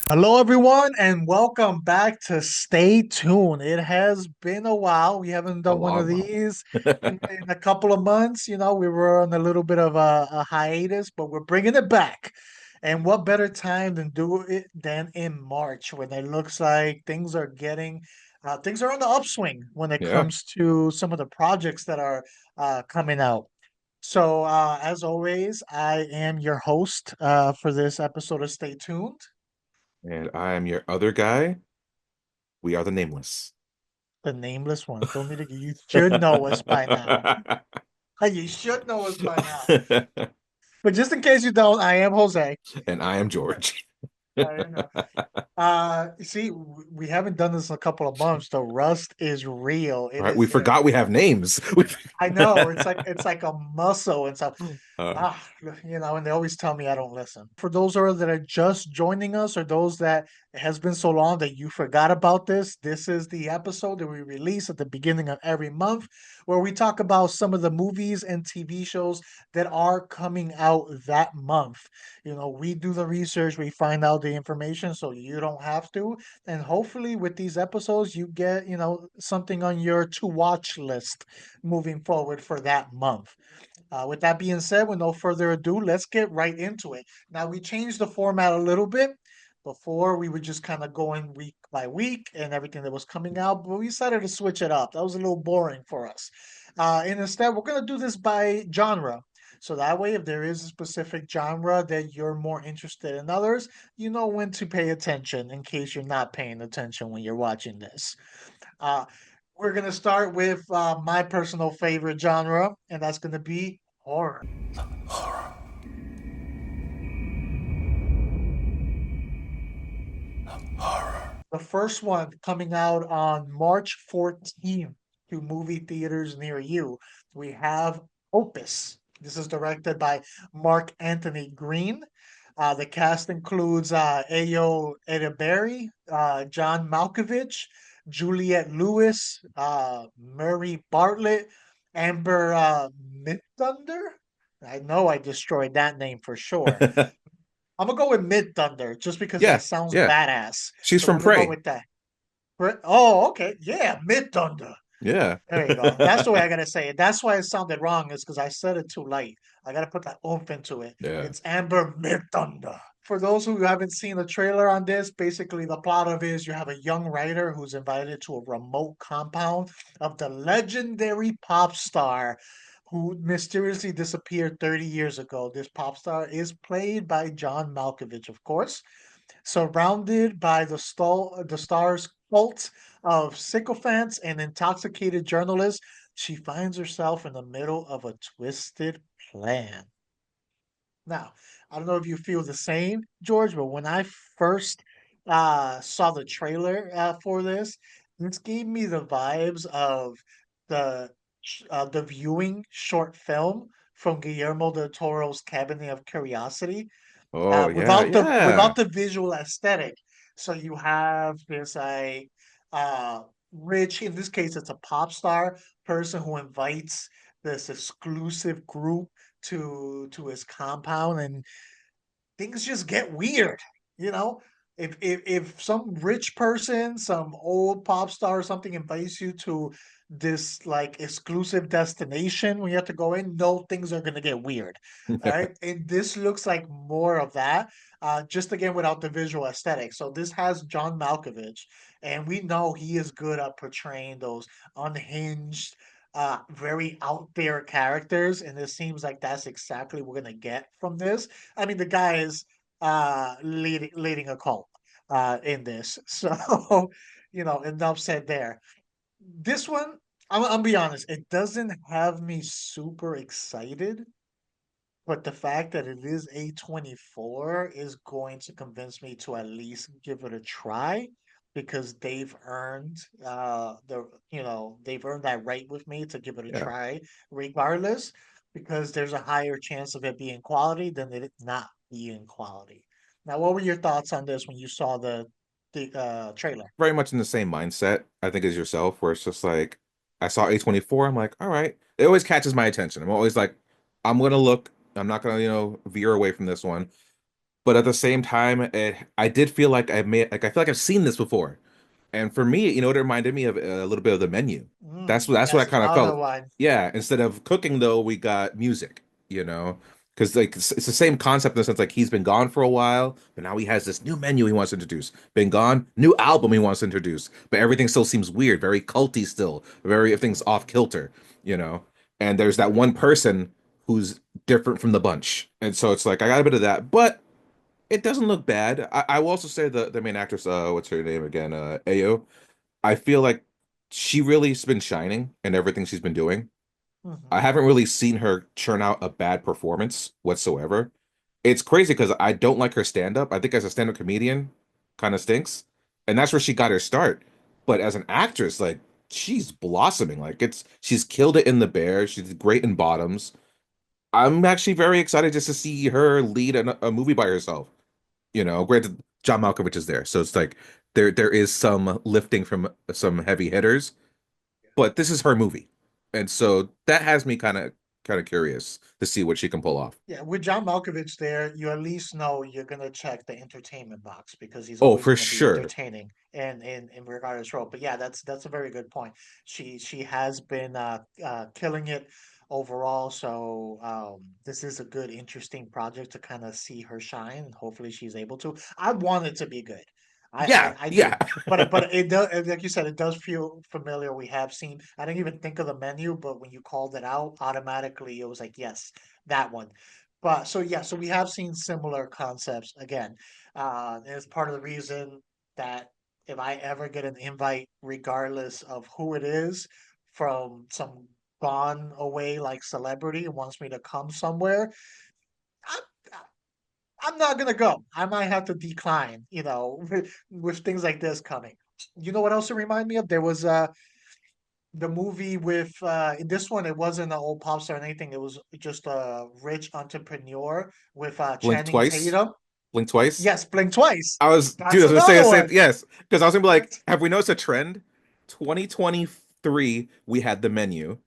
Hello, everyone, and welcome back to Stay Tuned. It has been a while. We haven't A done one of long while. these in a couple of months. We were on a little bit of a hiatus, but we're bringing it back. And what better time than do it than in March when it looks like things are on the upswing when it Yeah. comes to some of the projects that are coming out. So, as always, I am your host for this episode of Stay Tuned. And I am your other guy. We are the nameless. The nameless ones. Don't need to. You should know us by now. You should know us by now. But just in case you don't, I am Jose. And I am George. I know. You see, we haven't done this in a couple of months. The rust is real. It Right. We is. forgot we have names. I know. It's like a muscle and stuff. Uh, Ah, and they always tell me I don't listen. For those that are just joining us, or those that it has been so long that you forgot about this is the episode that we release at the beginning of every month, where we talk about some of the movies and TV shows that are coming out that month. We do the research, we find out the information, so you don't have to. And hopefully, with these episodes, you get something on your to watch list moving forward for that month. With that being said, with no further ado, let's get right into it. Now, we changed the format a little bit. Before, we were just kind of going week by week and everything that was coming out, but we decided to switch it up. That was a little boring for us. And instead, we're going to do this by genre. So that way, if there is a specific genre that you're more interested in others, you know when to pay attention in case you're not paying attention when you're watching this. Uh, we're going to start with my personal favorite genre, and that's going to be horror. The first one coming out on March 14th to movie theaters near you. We have Opus. This is directed by Mark Anthony Green. The cast includes Ayo Edeberry, John Malkovich, Juliette Lewis, Murray Bartlett, Amber Midthunder. I know I destroyed that name for sure. I'm gonna go with Mid Thunder just because yeah. that sounds Yeah. badass. She's So from we're gonna go Prey. with that. Oh, okay. Yeah, Mid Thunder. Yeah. There you go. That's the way I gotta say it. That's why it sounded wrong, is because I said it too light. I gotta put that oomph into it. Yeah. It's Amber Mid Thunder. For those who haven't seen the trailer on this, basically the plot of it is you have a young writer who's invited to a remote compound of the legendary pop star who mysteriously disappeared 30 years ago. This pop star is played by John Malkovich, of course. Surrounded by the star's cult of sycophants and intoxicated journalists, she finds herself in the middle of a twisted plan. Now, I don't know if you feel the same, George, but when I first saw the trailer for this gave me the vibes of the viewing short film from Guillermo del Toro's Cabinet of Curiosity, Oh, yeah. without Yeah. the visual aesthetic. So you have this uh rich, in this case it's a pop star person who invites this exclusive group to his compound, and things just get weird, you know? If some rich person, some old pop star or something invites you to this like exclusive destination when you have to go in, no, things are gonna get weird. All right. And this looks like more of that, just again without the visual aesthetic. So this has John Malkovich, and we know he is good at portraying those unhinged, very out there characters, and it seems like that's exactly what we're gonna get from this. I mean, the guy is leading a cult in this. So, enough said there. This one, I'm be honest, it doesn't have me super excited, but the fact that it is A24 is going to convince me to at least give it a try, because they've earned that right with me to give it a Yeah. try regardless, because there's a higher chance of it being quality than it not being quality. Now, what were your thoughts on this when you saw the trailer? Very much in the same mindset, I think, as yourself, where it's just like I saw A24, I'm like, all right. It always catches my attention. I'm always like, I'm gonna look, I'm not gonna, veer away from this one. but at the same time, I did feel like I feel like I've seen this before. And for me, you know, it reminded me of a little bit of the menu. That's what I Yes, kind of another felt. one. Yeah, instead of cooking though, we got music, you know, because like it's the same concept in the sense like he's been gone for a while, but now he has this new menu he wants to introduce. Been gone, new album he wants to introduce, but everything still seems weird, very culty still, very everything's off Mhm. kilter, you know. And there's that one person who's different from the bunch, and so it's like I got a bit of that, but it doesn't look bad. I will also say the main actress, what's her name again? Ayo. I feel like she really's been shining in everything she's been doing. I Mhm. haven't really seen her churn out a bad performance whatsoever. It's crazy because I don't like her stand-up. I think as a stand-up comedian, kind of stinks. And that's where she got her start. But as an actress, like she's blossoming. Like she's killed it in The Bear. She's great in Bottoms. I'm actually very excited just to see her lead a movie by herself. You know, granted, John Malkovich is there, so it's like there is some lifting from some heavy hitters, but this is her movie, and so that has me kind of curious to see what she can pull off. Yeah, with John Malkovich there, you at least know you're gonna check the entertainment box because he's Oh, always for gonna be sure. entertaining in regardless role. But yeah, that's a very good point. She has been killing it overall. So this is a good, interesting project to kind of see her shine. And hopefully, she's able to. I want it to be good. Yeah, I do. yeah. But it does, like you said, it does feel familiar. We have seen. I didn't even think of the menu, but when you called it out, automatically it was like, yes, that one. But so yeah, so we have seen similar concepts again. And it's part of the reason that if I ever get an invite, regardless of who it is, from some gone away like celebrity who wants me to come somewhere, I'm, I'm not gonna go. I might have to decline, with things like this coming. You know what else it reminded me of? There was the movie with in this one it wasn't an old pop star or anything. It was just a rich entrepreneur with Blink Channing twice. Tatum. Blink twice. Yes, Blink Twice. Dude, That's I was gonna say another the same. one. Yes, because I was gonna be like, That's have we noticed a trend? 2023, we had the menu.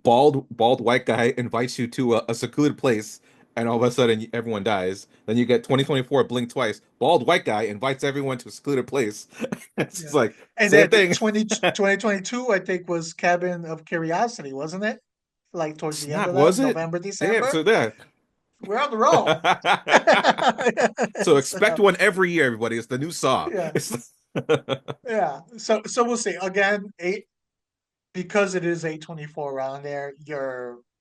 Bald white guy invites you to a secluded place, and all of a sudden everyone dies. Then you get 2024, blink twice. Bald white guy invites everyone to a secluded place. It's just yeah. like And same then thing. 2022, I think, was Cabin of Curiosity, wasn't it? Like towards the end Snap, of that, was it? November, Damn. December. So there. We're on the roll. So expect So, one every year, everybody. It's the new Saw. yeah, It's yeah. So we'll see. Again, because it is 824 around there,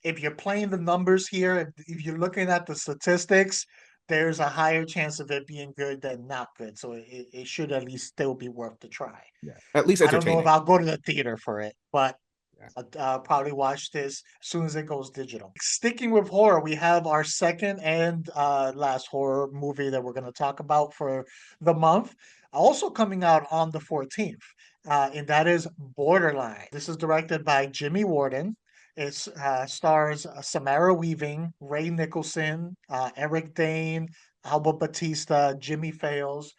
if you're playing the numbers here, if you're looking at the statistics, there's a higher chance of it being good than not good. So it should at least still be worth the try. yeah, at least I don't know if entertaining. I'll go to the theater for it, but Yeah. I'll probably watch this as soon as it goes digital. Sticking with horror, we have our second and last horror movie that we're going to talk about for the month, also coming out on the 14th, and that is Borderline. This is directed by Jimmy Warden. It stars Samara Weaving, Ray Nicholson, Eric Dane, Alba Batista, Jimmy Fails.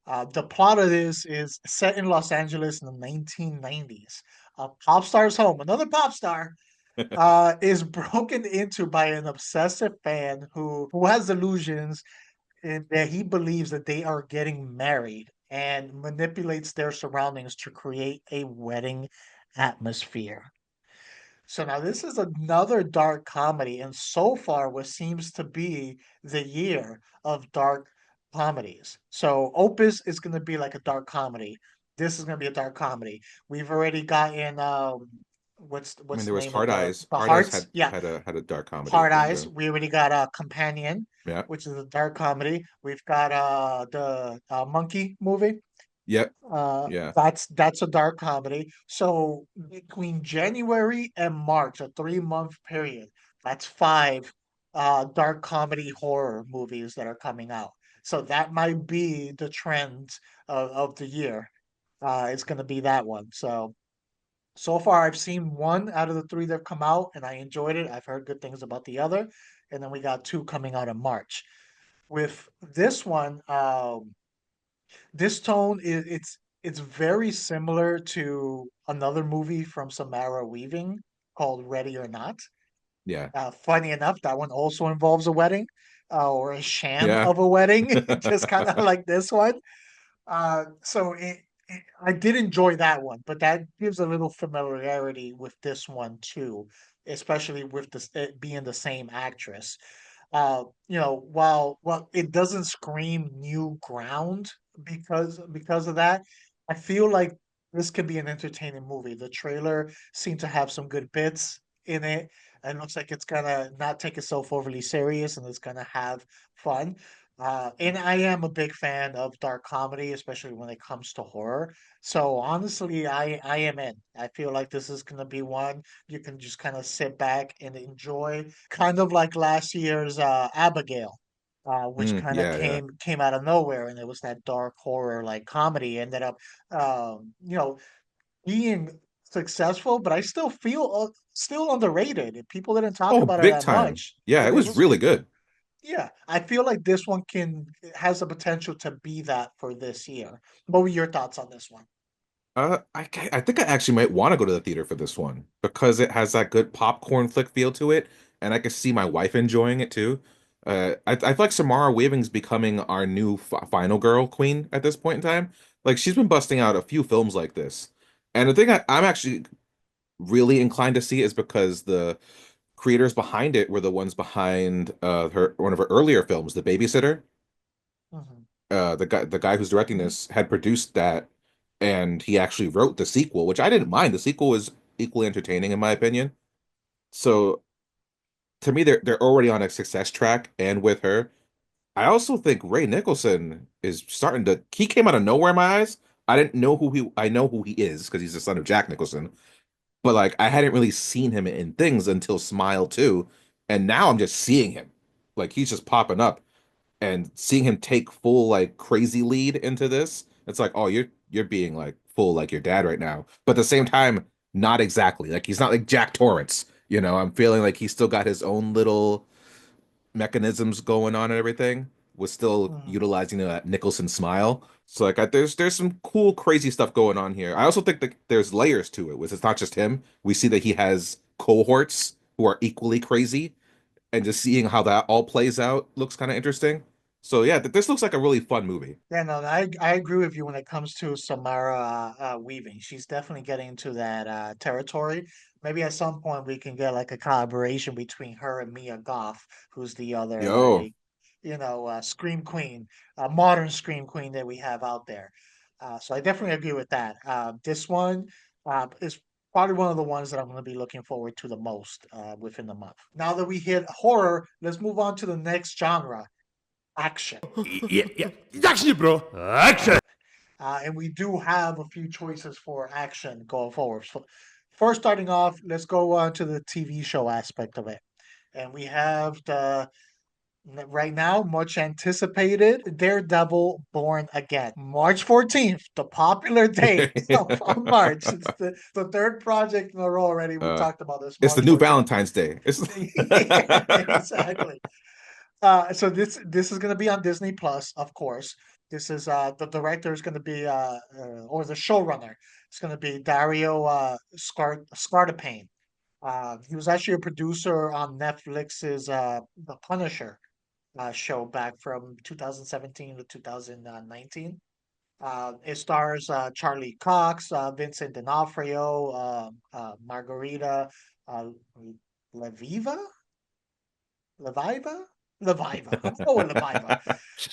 The plot of this is set in Los Angeles in the 1990s. A pop star's home, another pop star, is broken into by an obsessive fan who has delusions in that he believes that they are getting married and manipulates their surroundings to create a wedding atmosphere. So now this is another dark comedy, and so far what seems to be the year of dark comedies. So Opus is going to be like a dark comedy. This is going to be a dark comedy. We've already gotten I mean, what's there the was name of Hard Eyes. the Hard Eyes Hearts? had Yeah, had a dark comedy Hard Eyes. window. We already got a Companion, Yeah. which is a dark comedy. We've got the Monkey movie. Yep. Yeah. That's a dark comedy. So between January and March, a 3-month period, that's five dark comedy horror movies that are coming out. So that might be the trend of the year. It's going to be that one. So far I've seen one out of the three that have come out, and I enjoyed it. I've heard good things about the other, and then we got two coming out in March. With this one, this tone is it's very similar to another movie from Samara Weaving called Ready or Not. Yeah. Funny enough, that one also involves a wedding, or a sham Yeah. of a wedding, just kind of like this one. I did enjoy that one, but that gives a little familiarity with this one too, especially with this it being the same actress. While it doesn't scream new ground because of that, I feel like this could be an entertaining movie. The trailer seemed to have some good bits in it. And it looks like it's gonna not take itself overly serious and it's gonna have fun. And I am a big fan of dark comedy, especially when it comes to horror. So honestly, I am in. I feel like this is gonna be one you can just kind of sit back and enjoy, kind of like last year's Abigail, which Mm, kind of yeah, yeah. came out of nowhere, and it was that dark horror like comedy. Ended up, being successful, but I still feel still underrated. People didn't talk Oh, about it big that time. much. Yeah, it It was was really good. yeah. I feel like this one can has the potential to be that for this year. What were your thoughts on this one? I think I actually might want to go to the theater for this one because it has that good popcorn flick feel to it, and I can see my wife enjoying it too. I feel like Samara Weaving's becoming our new final girl queen at this point in time. Like she's been busting out a few films like this, and the thing I'm actually really inclined to see is because the creators behind it were the ones behind her one of her earlier films, The Babysitter. Mhm. The guy who's directing this had produced that, and he actually wrote the sequel, which I didn't mind. The sequel was equally entertaining in my opinion. So to me, they're already on a success track, and with her, I also think Ray Nicholson is starting to. He came out of nowhere in my eyes. I didn't know who he. I know who he is because he's the son of Jack Nicholson, but like I hadn't really seen him in things until Smile 2, and now I'm just seeing him. Like he's just popping up, and seeing him take full like crazy lead into this, it's like, oh, you're being like full like your dad right now. But at the same time, not exactly. Like he's not like Jack Torrance. I'm feeling like he's still got his own little mechanisms going on and everything. Was still Mhm. utilizing that Nicholson smile. So like there's some cool crazy stuff going on here. I also think that there's layers to it, which it's not just him. We see that he has cohorts who are equally crazy, and just seeing how that all plays out looks kind of interesting. So yeah, this looks like a really fun movie. Yeah, no, I agree with you when it comes to Samara Weaving. She's definitely getting into that territory. Maybe at some point we can get like a collaboration between her and Mia Goth, who's the other Yo, scream queen, modern scream queen that we have out there. So I definitely agree with that. This one is probably one of the ones that I'm going to be looking forward to the most within the month. Now that we hit horror, let's move on to the next genre, action. Yeah, yeah. Action, bro. Action. And we do have a few choices for action going forward. So first, starting off, let's go on to the TV show aspect of it. And we have right now, much anticipated Daredevil Born Again. March 14th, the popular date of March. It's the third project in a row already. We uh, talked about this, it's the March new 14th. Valentine's Day. It's Yeah, exactly. So this is gonna be on Disney Plus, of course. This is the director is gonna be or the showrunner. It's gonna be Dario Scartapane. He was actually a producer on Netflix's The Punisher show back from 2017 to 2019. It stars Charlie Cox, Vincent D'Onofrio, Margarita uh, Leviva, Leviva, Leviva. I'm going with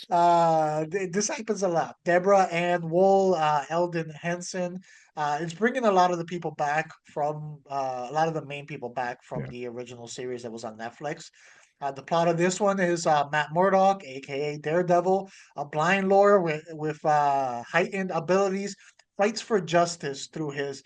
Leviva. This happens a lot. Deborah Ann Wool, Eldon Henson. It's bringing a lot of the people back from a lot of the main people back from yeah. the original series that was on Netflix. The plot of this one is Matt Murdock, aka Daredevil, a blind lawyer with heightened abilities, fights for justice through his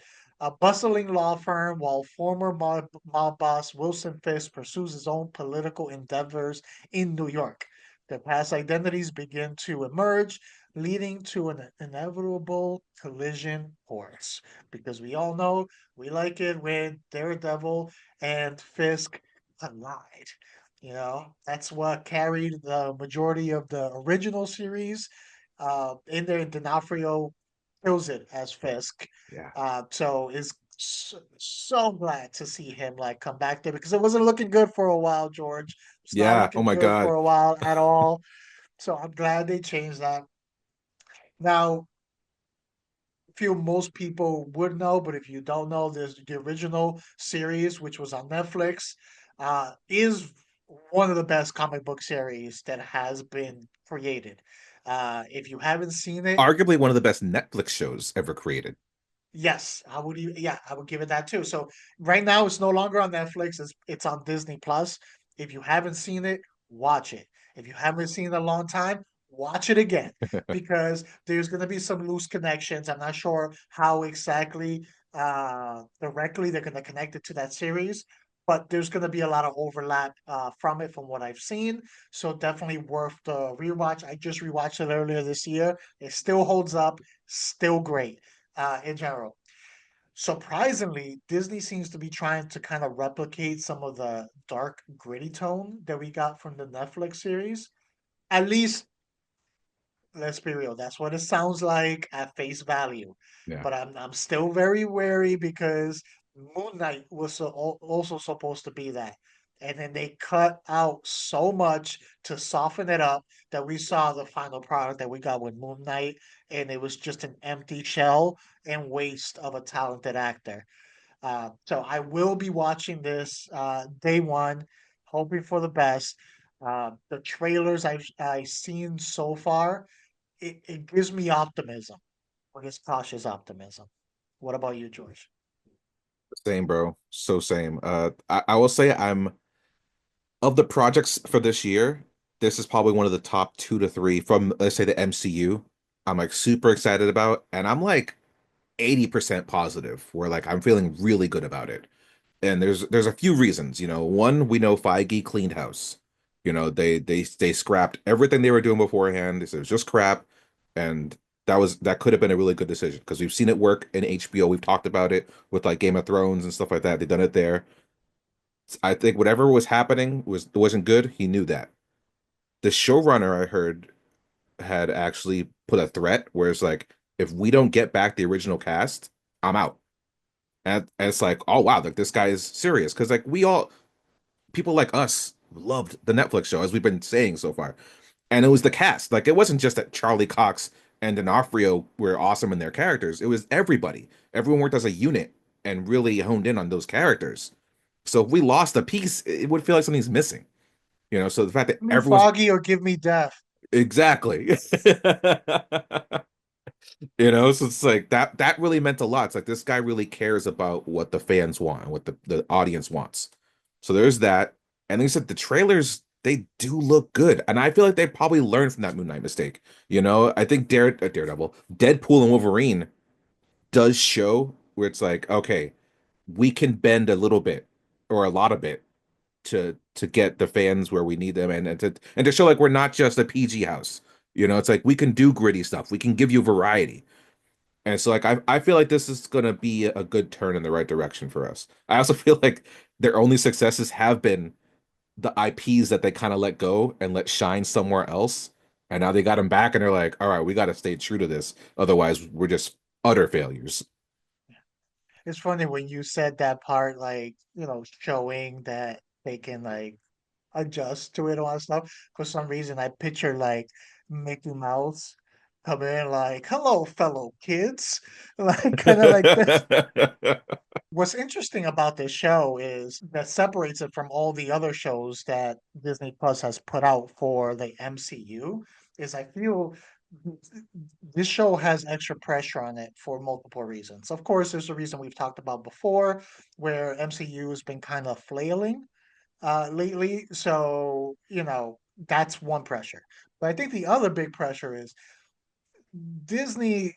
bustling law firm, while former mob boss Wilson Fisk pursues his own political endeavors in New York. Their past identities begin to emerge, leading to an inevitable collision course. Because we all know we like it when Daredevil and Fisk collide. That's what carried the majority of the original series. In there, D'Onofrio kills it as Fisk. Yeah. So is so glad to see him like come back there because it wasn't looking good for a while, George. It's not Yeah. Oh looking my good God. for a while at all. So I'm glad they changed that. Now, feel most people would know, but if you don't know, there's the original series, which was on Netflix, is one of the best comic book series that has been created. If you haven't seen it, Arguably one of the best Netflix shows ever created. yes, I would. Yeah, I would give it that too. So right now, it's no longer on Netflix. It's on Disney Plus. If you haven't seen it, watch it. If you haven't seen it in a long time, watch it again because there's going to be some loose connections. I'm not sure how exactly directly they're going to connect it to that series, but there's going to be a lot of overlap from it from what I've seen. So definitely worth the rewatch. I just rewatched it earlier this year. It still holds up. Still great in general. Surprisingly, Disney seems to be trying to kind of replicate some of the dark, gritty tone that we got from the Netflix series. At least, let's be real, that's what it sounds like at face value. Yeah. But I'm still very wary because Moon Knight was also supposed to be that. And then they cut out so much to soften it up that we saw the final product that we got with Moon Knight, and it was just an empty shell and waste of a talented actor. So I will be watching this day one, hoping for the best. The trailers I've seen so far, it gives me optimism, I guess cautious optimism. What about you, George? Same, bro. So same. I will say I'm of the projects for this year, this is probably one of the top two to three from let's say the MCU. I'm like super excited about, and I'm like 80% positive, where like I'm feeling really good about it. And there's a few reasons, you know. One, we know Feige cleaned house. You know, they scrapped everything they were doing beforehand. They said it was just crap, and that could have been a really good decision because we've seen it work in HBO. We've talked about it with like Game of Thrones and stuff like that. They've done it there. I think whatever was happening wasn't good. He knew that. The showrunner I heard had actually put a threat where it's like, if we don't get back the original cast, I'm out. And it's like, oh wow, like this guy is serious because like we all people like us loved the Netflix show as we've been saying so far, and it was the cast. Like it wasn't just that Charlie Cox and D'Onofrio were awesome in their characters. It was everybody. Everyone worked as a unit and really honed in on those characters. So if we lost a piece, it would feel like something's missing. You know, so the fact that Give me everyone's Foggy or give me Death. exactly. You know, so it's like that really meant a lot. It's like this guy really cares about what the fans want and what the audience wants. So there's that. And then you said the trailers, they do look good. And I feel like they probably learned from that Moon Knight mistake. You know, I think Daredevil, Deadpool and Wolverine does show where it's like, okay, we can bend a little bit or a lot of bit to get the fans where we need them and to show like we're not just a PG house. You know, it's like we can do gritty stuff. We can give you variety. And so like I feel like this is gonna be a good turn in the right direction for us. I also feel like their only successes have been the IPs that they kind of let go and let shine somewhere else. And now they got them back and they're like, all right, we got to stay true to this. Otherwise, we're just utter failures. It's funny when you said that part, like, showing that they can like adjust to it and all that stuff. For some reason, I picture like Mickey Mouse come in like, "Hello, fellow kids," like kind of like this. What's interesting about this show is that separates it from all the other shows that Disney Plus has put out for the MCU is I feel this show has extra pressure on it for multiple reasons. Of course, there's a reason we've talked about before where MCU has been kind of flailing lately. So, that's one pressure. But I think the other big pressure is Disney,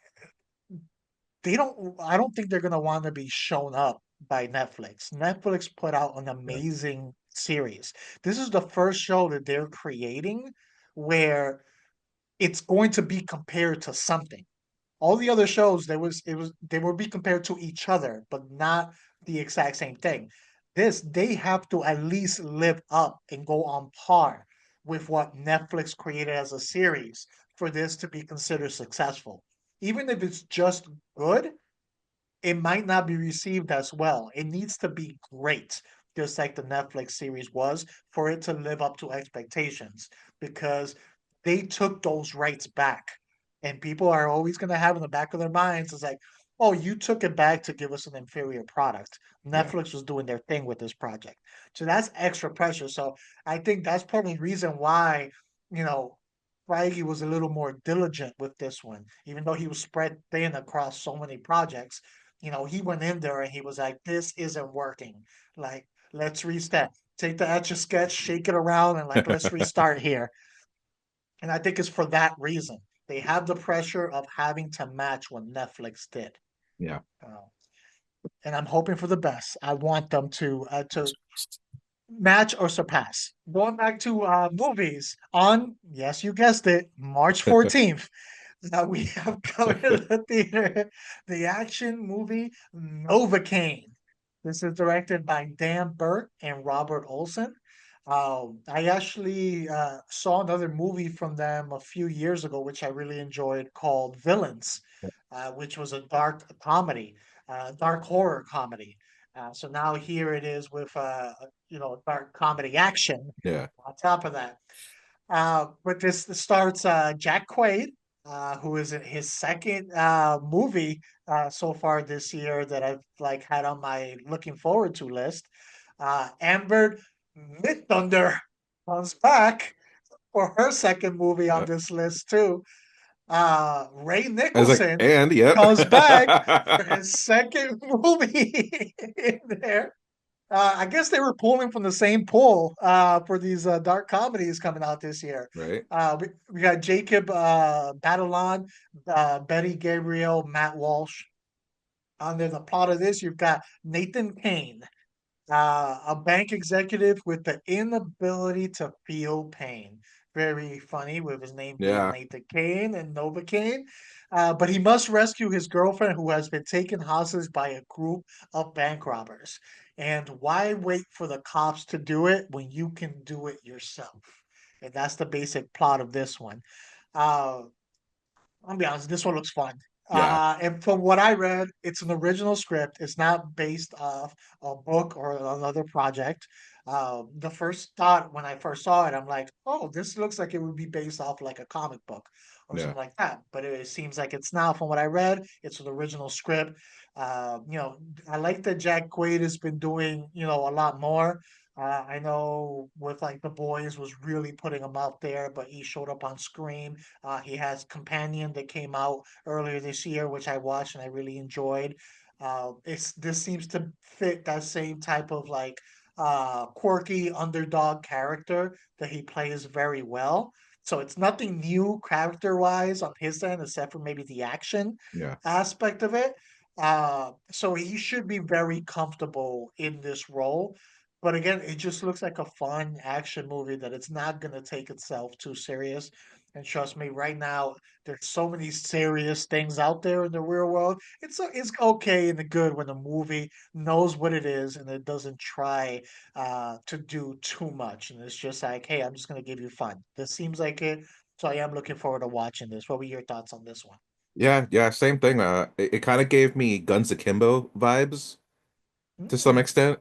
I don't think they're going to want to be shown up by Netflix. Netflix put out an amazing series. This is the first show that they're creating where it's going to be compared to something. All the other shows, they will be compared to each other, but not the exact same thing. They have to at least live up and go on par with what Netflix created as a series for this to be considered successful. Even if it's just good, it might not be received as well. It needs to be great, just like the Netflix series was, for it to live up to expectations, because they took those rights back. And people are always going to have in the back of their minds, it's like, oh, you took it back to give us an inferior product. Yeah. Netflix was doing their thing with this project. So that's extra pressure. So I think that's probably the reason why, you know, Feige was a little more diligent with this one, even though he was spread thin across so many projects. He went in there and he was like, "This isn't working. Like, let's reset. Take the etch a sketch, shake it around, and like, let's restart here." And I think it's for that reason. They have the pressure of having to match what Netflix did. Yeah. Uh, and I'm hoping for the best. I want them to match or surpass. Going back to movies on, yes, you guessed it, March 14th. Now we have coming to the theater the action movie Novocaine. This is directed by Dan Burke and Robert Olson. I actually saw another movie from them a few years ago, which I really enjoyed, called Villains, which was a dark comedy, dark horror comedy. So now here it is with dark comedy action Yeah. on top of that. But this starts Jack Quaid, who is in his second movie so far this year that I've like had on my looking forward to list. Amber Midthunder comes back for her second movie on Yeah. this list too. Ray I was like, Nicholson and yep. comes back for his second movie in there. I guess they were pulling from the same pool for these dark comedies coming out this year. Right. We got Jacob Batalon, Betty Gabriel, Matt Walsh. Under the plot of this, you've got Nathan Kane, a bank executive with the inability to feel pain. Very funny with his name being Yeah. Nathan Kane and Novocaine. But he must rescue his girlfriend who has been taken hostage by a group of bank robbers. And why wait for the cops to do it when you can do it yourself? And that's the basic plot of this one. Uh, I'll be honest, this one looks fun. Yeah. And from what I read, it's an original script. It's not based off a book or another project. The first thought when I first saw it, I'm like, oh, this looks like it would be based off like a comic book or Yeah. something like that. But it seems like it's not. From what I read, it's an original script. I like that Jack Quaid has been doing, a lot more. I know with like the boys was really putting him out there, but he showed up on screen. He has Companion that came out earlier this year, which I watched and I really enjoyed. This seems to fit that same type of like quirky underdog character that he plays very well. So it's nothing new character wise on his end, except for maybe the action Yeah. aspect of it. So he should be very comfortable in this role. But again, it just looks like a fun action movie that it's not going to take itself too serious. And trust me, right now there's so many serious things out there in the real world. It's okay and good when a movie knows what it is and it doesn't try to do too much. And it's just like, hey, I'm just going to give you fun. This seems like it. So I am looking forward to watching this. What were your thoughts on this one? Yeah. Yeah. Same thing. It kind of gave me Guns Akimbo vibes to some Mm, extent,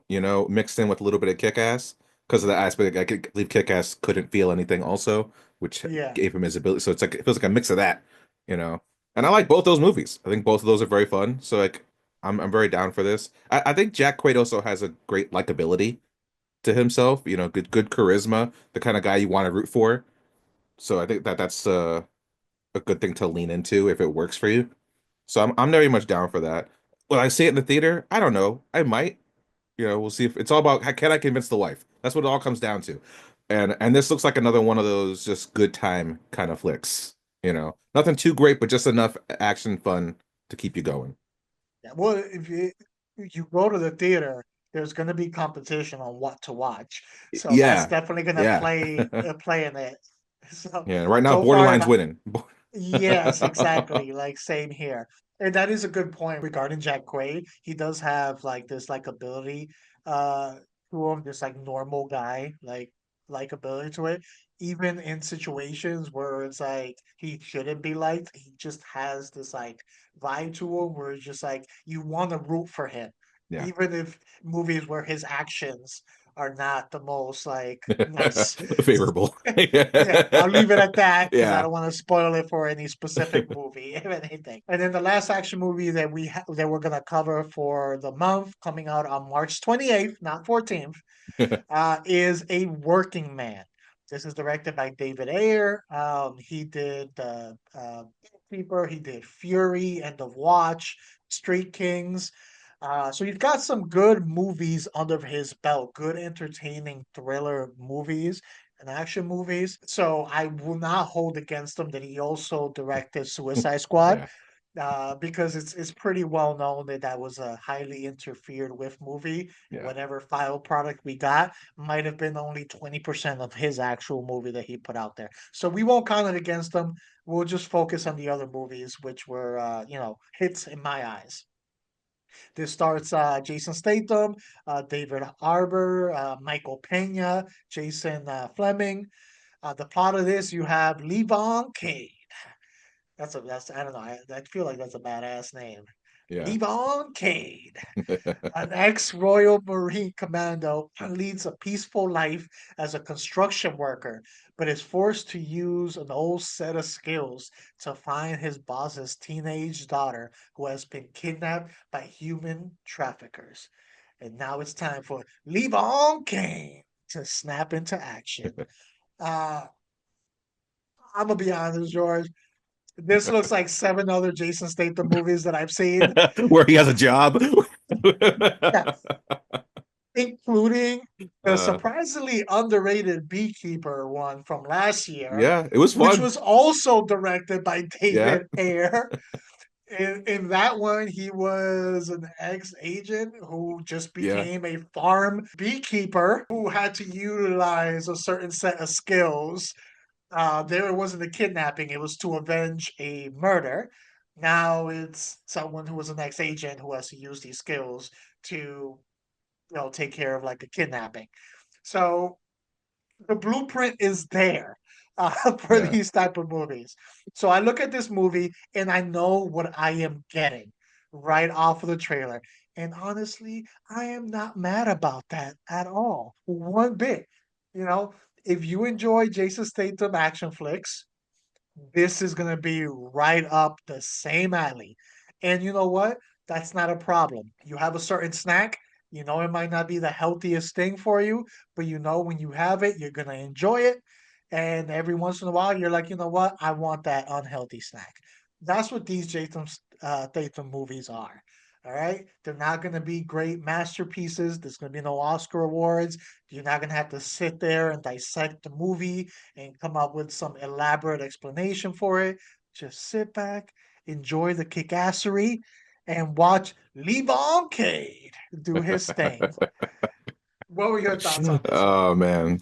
mixed in with a little bit of Kick-Ass because of the aspect. I could believe Kick-Ass couldn't feel anything also, which yeah. gave him his ability. So it feels like a mix of that, you know. And I like both those movies. I think both of those are very fun. So like, I'm very down for this. I think Jack Quaid also has a great likability to himself. Good charisma, the kind of guy you want to root for. So I think that's a good thing to lean into if it works for you. So I'm very much down for that. Will I see it in the theater? I don't know. I might. We'll see if it's all about how can I convince the wife. That's what it all comes down to. And this looks like another one of those just good time kind of flicks. Nothing too great, but just enough action fun to keep you going. Yeah, well, if you go to the theater, there's going to be competition on what to watch, so that's Yeah, definitely going to yeah, play in it. So yeah. Right now, so far, Borderline's winning. yes, exactly. Like same here, and that is a good point regarding Jack Quaid. He does have like this like ability uh to him, this like normal guy like ability to it. even in situations where it's like he shouldn't be liked, he just has this like vibe to him where it's just like you want to root for him, Yeah. even if movies where his actions are not the most like nice. Favorable. Yeah, I'll leave it at that because I Yeah. don't want to spoil it for any specific movie, if anything. And then the last action movie that that we're gonna cover for the month, coming out on March 28th, not 14th, is A Working Man. This is directed by David Ayer. He did Peeper, he did Fury, End of Watch, Street Kings. So he's got some good movies under his belt, good entertaining thriller movies and action movies. So I will not hold against him that he also directed Suicide Squad, Yeah. because it's pretty well known that that was a highly interfered with movie, and Yeah. whatever final product we got might have been only 20% of his actual movie that he put out there. So we won't count it against him. We'll just focus on the other movies, which were hits in my eyes. This starts Jason Statham, David Harbour, Michael Pena, Jason Fleming. The plot of this, you have Levon Kane. That's I don't know. I feel like that's a badass name. Yeah. Levon Cade, an ex-Royal Marine commando, leads a peaceful life as a construction worker, but is forced to use an old set of skills to find his boss's teenage daughter who has been kidnapped by human traffickers. And now it's time for Levon Kane to snap into action. Uh, I'm gonna be honest, George. This looks like seven other Jason Statham movies that I've seen. Where he has a job. Yeah, including the uh, surprisingly underrated Beekeeper one from last year, yeah, it was which fun. was also directed by Yeah. David Ayer. In that one, he was an ex-agent who just Yeah. became a farm beekeeper who had to utilize a certain set of skills. There it wasn't a kidnapping, it was to avenge a murder. Now it's someone who was an ex-agent who has to use these skills to take care of like a kidnapping. So the blueprint is there for Yeah. these type of movies. So I look at this movie and I know what I am getting right off of the trailer. And honestly, I am not mad about that at all. One bit. You know, if you enjoy Jason Statham action flicks, this is going to be right up the same alley. And you know what? That's not a problem. You have a certain snack, you know it might not be the healthiest thing for you, but you know when you have it, you're going to enjoy it. And every once in a while, you're like, you know what? I want that unhealthy snack. That's what these Statham movies are. All right. They're not going to be great masterpieces. There's going to be no Oscar awards. You're not going to have to sit there and dissect the movie and come up with some elaborate explanation for it. Just sit back, enjoy the kickassery, and watch Levon Cade do his thing. What were your thoughts on this one? Oh man.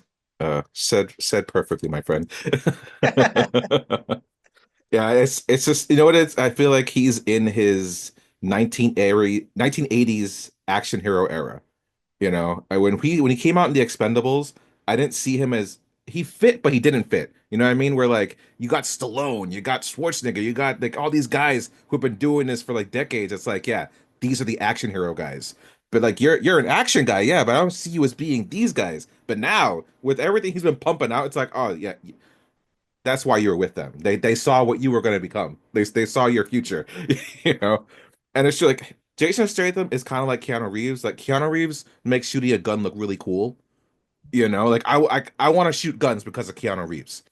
Said perfectly, my friend. Yeah, it's just you know what it's I feel like he's in his 1980s action hero era. You know, when he came out in the Expendables, I didn't see him as he fit, but he didn't fit. You know what I mean? Where like you got Stallone, you got Schwarzenegger, you got like all these guys who've been doing this for like decades. It's like, yeah, these are the action hero guys. But like you're an action guy, yeah, but I don't see you as being these guys. But now with everything he's been pumping out, it's like, oh yeah, that's why you were with them. They saw what you were going to become. They saw your future, you know. And it's just like Jason Statham is kind of like Keanu Reeves. Like Keanu Reeves makes shooting a gun look really cool, you know. Like I want to shoot guns because of Keanu Reeves.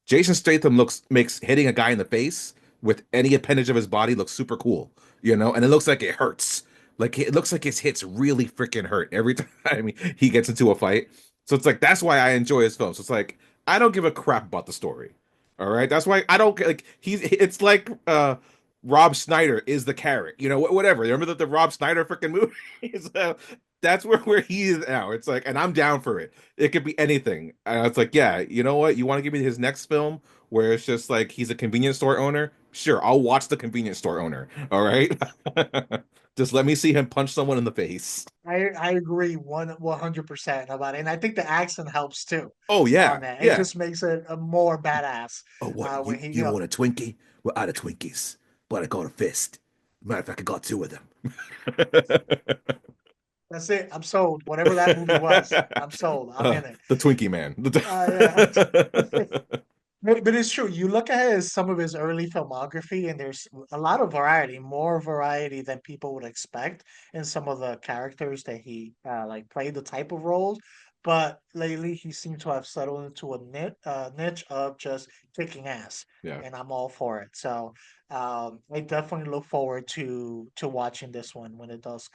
Jason Statham makes hitting a guy in the face with any appendage of his body look super cool, you know, and it looks like it hurts. Like it looks like his hits really freaking hurt every time he gets into a fight. So it's like that's why I enjoy his films. So it's like I don't give a crap about the story. All right, that's why I don't like he's. It's like Rob Snyder is the carrot, you know, whatever. Remember the Rob Snyder freaking movie? That's where he is now. It's like, and I'm down for it. It could be anything. And it's like, yeah, you know what? You want to give me his next film where it's just like he's a convenience store owner? Sure, I'll watch the convenience store owner. All right. Just let me see him punch someone in the face. I agree 100% about it, and I think the accent helps too Oh on yeah, that. It yeah. just makes it a more badass Oh, what? when he, You don't want a Twinkie? We're out of Twinkies, but I got a fist. Matter of fact, I got two of them. that's it. I'm sold. Whatever that movie was, I'm sold. I'm in it. The Twinkie man. Yeah. But it's true. You look at some of his early filmography, and there's a lot of variety, more variety than people would expect in some of the characters that he like played, the type of roles. But lately, he seemed to have settled into a niche of just kicking ass, Yeah. and I'm all for it. So I definitely look forward to watching this one when it does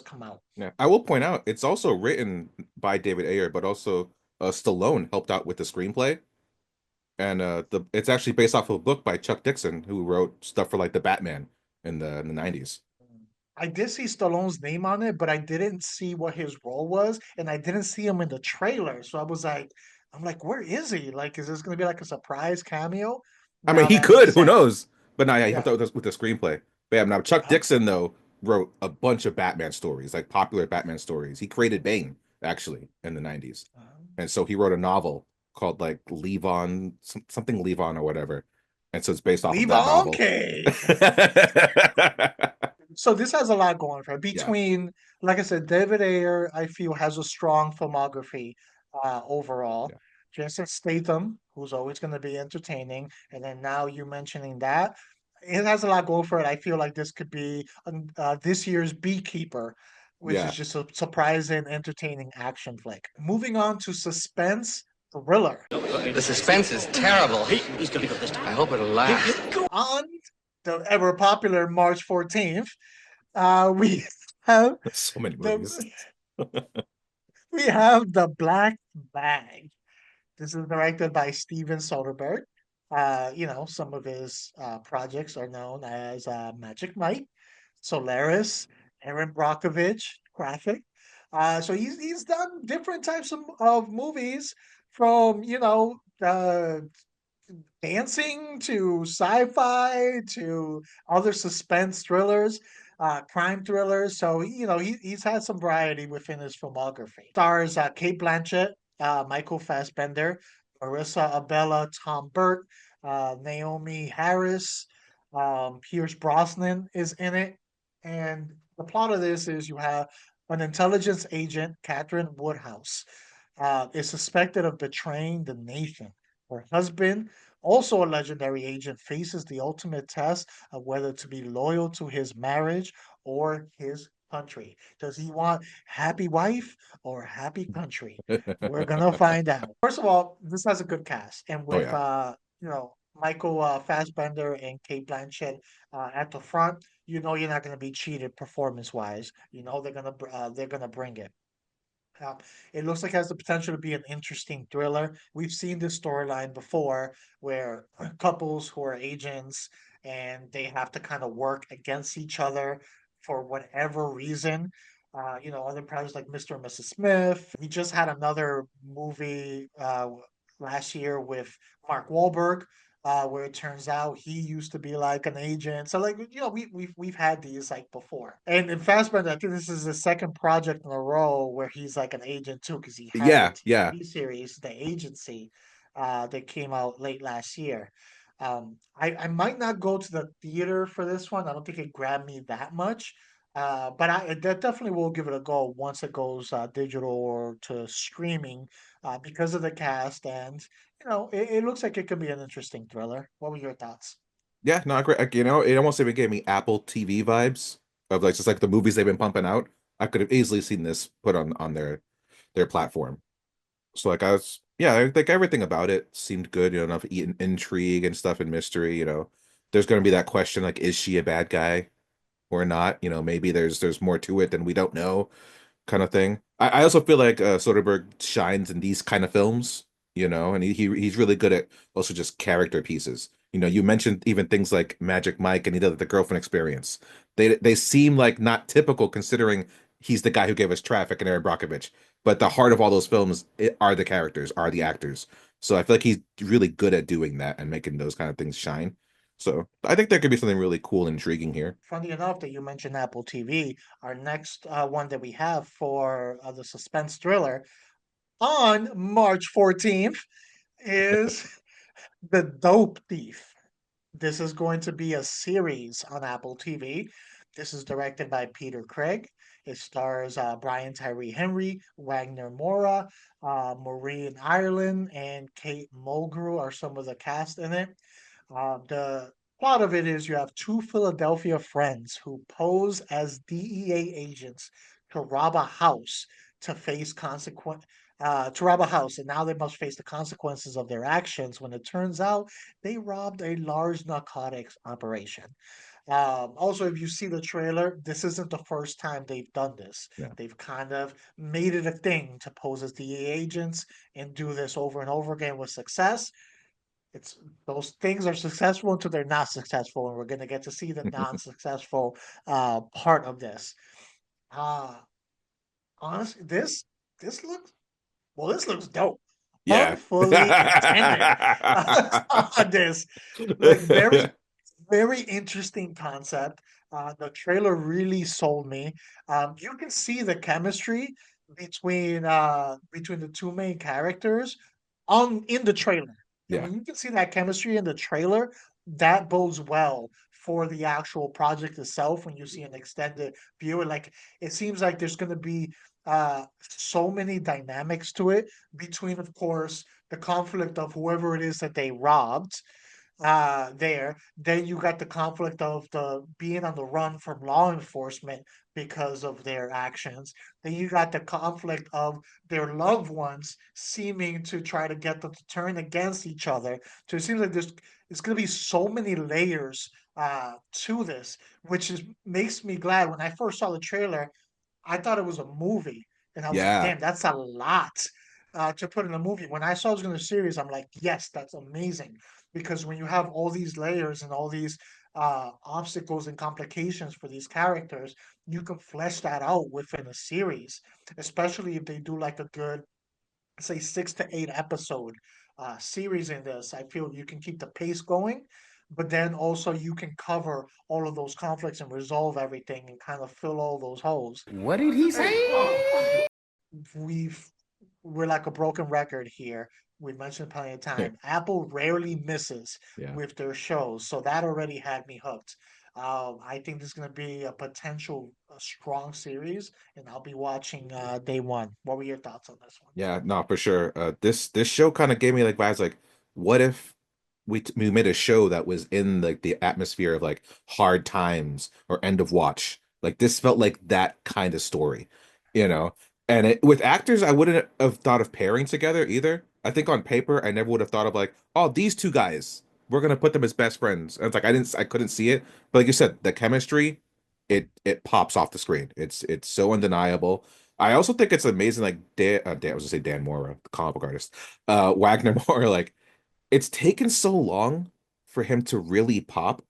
come out. Yeah. I will point out it's also written by David Ayer, but also Stallone helped out with the screenplay. And the it's actually based off of a book by Chuck Dixon, who wrote stuff for like the Batman in the 90s. I did see Stallone's name on it, but I didn't see what his role was, and I didn't see him in the trailer. So I'm like, where is he? Like, is this gonna be like a surprise cameo? I mean, Now he that he could, who said, knows? But no, yeah, he helped yeah, out with the screenplay. But yeah, now Chuck uh, Dixon though wrote a bunch of Batman stories, like popular Batman stories. He created Bane actually in the 90s. And so he wrote a novel called like Levon, something Levon or whatever. And so it's based off of leave that on novel. cake. So this has a lot going for it. Yeah. Between, like I said, David Ayer, I feel has a strong filmography overall. Yeah. Jason Statham, who's always going to be entertaining, and then now you mentioning that, it has a lot going for it. I feel like this could be this year's Beekeeper, which is Yeah. just a surprising, entertaining action flick. Moving on to suspense thriller. The suspense is terrible. He's gonna go this time. I hope it'll last. On the ever popular March 14th, we have So many movies. the we have the Black Bag. This is directed by Steven Soderbergh. Some of his projects are known as Magic Mike, Solaris, Aaron Brockovich, Graphic. So he's done different types of movies from dancing to sci-fi to other suspense thrillers, crime thrillers. So he's had some variety within his filmography. Stars Kate Blanchett, Michael Fassbender, Marissa Abella, Tom Burke, Naomi Harris, Pierce Brosnan is in it. And the plot of this is you have an intelligence agent, Catherine Woodhouse, is suspected of betraying the nation. Her husband, also a legendary agent, faces the ultimate test of whether to be loyal to his marriage or his country. Does he want happy wife or happy country? We're gonna find out. First of all, this has a good cast, and Oh with yeah. Michael Fassbender and Kate Blanchett at the front, you're not gonna be cheated performance wise. They're gonna bring it. Um, it looks like it has the potential to be an interesting thriller. We've seen this storyline before where couples who are agents and they have to kind of work against each other for whatever reason. Other projects like Mr. and Mrs. Smith. We just had another movie last year with Mark Wahlberg, where it turns out he used to be like an agent. So like we've had these like before. And in Fassbender, I think this is the second project in a row where he's like an agent too, because he had the Yeah, yeah. TV series, The Agency, that came out late last year. I might not go to the theater for this one. I don't think it grabbed me that much. But I that definitely will give it a go once it goes digital or to streaming, because of the cast, and it looks like it could be an interesting thriller. What were your thoughts? Yeah, no, great. Like, it almost even gave me Apple TV vibes of like just like the movies they've been pumping out. I could have easily seen this put on their platform. So like yeah, I think everything about it seemed good. Enough intrigue and stuff and mystery. There's going to be that question like, is she a bad guy or not? Maybe there's more to it than we don't know, kind of thing. I also feel like Soderbergh shines in these kind of films, and he's really good at also just character pieces. You mentioned even things like Magic Mike and he did the Girlfriend Experience. They seem like not typical considering he's the guy who gave us Traffic and Aaron Brockovich. But the heart of all those films are the characters, are the actors. So I feel like he's really good at doing that and making those kind of things shine. So I think there could be something really cool and intriguing here. Funny enough that you mentioned Apple TV, our next one that we have for the suspense thriller on March 14th is The Dope Thief. This is going to be a series on Apple TV. This is directed by Peter Craig. It stars Brian Tyree Henry, Wagner Moura, Maureen Ireland, and Kate Mulgrew are some of the cast in it. The plot of it is you have two Philadelphia friends who pose as DEA agents to rob a house to face consequence to rob a house, and now they must face the consequences of their actions when it turns out they robbed a large narcotics operation. Also, if you see the trailer, this isn't the first time they've done this. Yeah. They've kind of made it a thing to pose as DEA agents and do this over and over again with success. It's those things are successful until they're not successful, and we're gonna get to see the non-successful part of this. Uh Honestly, this looks well, this looks dope. I'm Yeah. fully intended on this. Like very interesting concept. The trailer really sold me. You can see the chemistry between the two main characters on in the trailer. And Yeah. when you can see that chemistry in the trailer, that bodes well for the actual project itself when you see an extended view. And like it seems like there's gonna be so many dynamics to it between, of course, the conflict of whoever it is that they robbed there. Then you got the conflict of the being on the run from law enforcement because of their actions. Then you got the conflict of their loved ones seeming to try to get them to turn against each other. So it seems like there's going to be so many layers to this, which is makes me glad. When I first saw the trailer, I thought it was a movie, and I was like, Yeah. damn, that's a lot to put in a movie. When I saw it was going to series, I'm like, yes, that's amazing. Because when you have all these layers and all these obstacles and complications for these characters, you can flesh that out within a series, especially if they do like a good, say, 6 to 8 episode series in this. I feel you can keep the pace going, but then also you can cover all of those conflicts and resolve everything and kind of fill all those holes. What did he say? we've we're like a broken record here. We mentioned plenty of time. Apple rarely misses Yeah. with their shows, so that already had me hooked. I think this is going to be a potential strong series, and I'll be watching day one. What were your thoughts on this one? Yeah, no, for sure. This show kind of gave me like vibes like, what if we made a show that was in like the atmosphere of like Hard Times or End of Watch. Like this felt like that kind of story, you know? And with actors, I wouldn't have thought of pairing together either. I think on paper, I never would have thought of like, oh, these two guys, we're gonna put them as best friends. And it's like I couldn't see it. But like you said, the chemistry, it pops off the screen. It's so undeniable. I also think it's amazing, like I was gonna say Dan Mora, the comic book artist, Wagner Moore, like it's taken so long for him to really pop.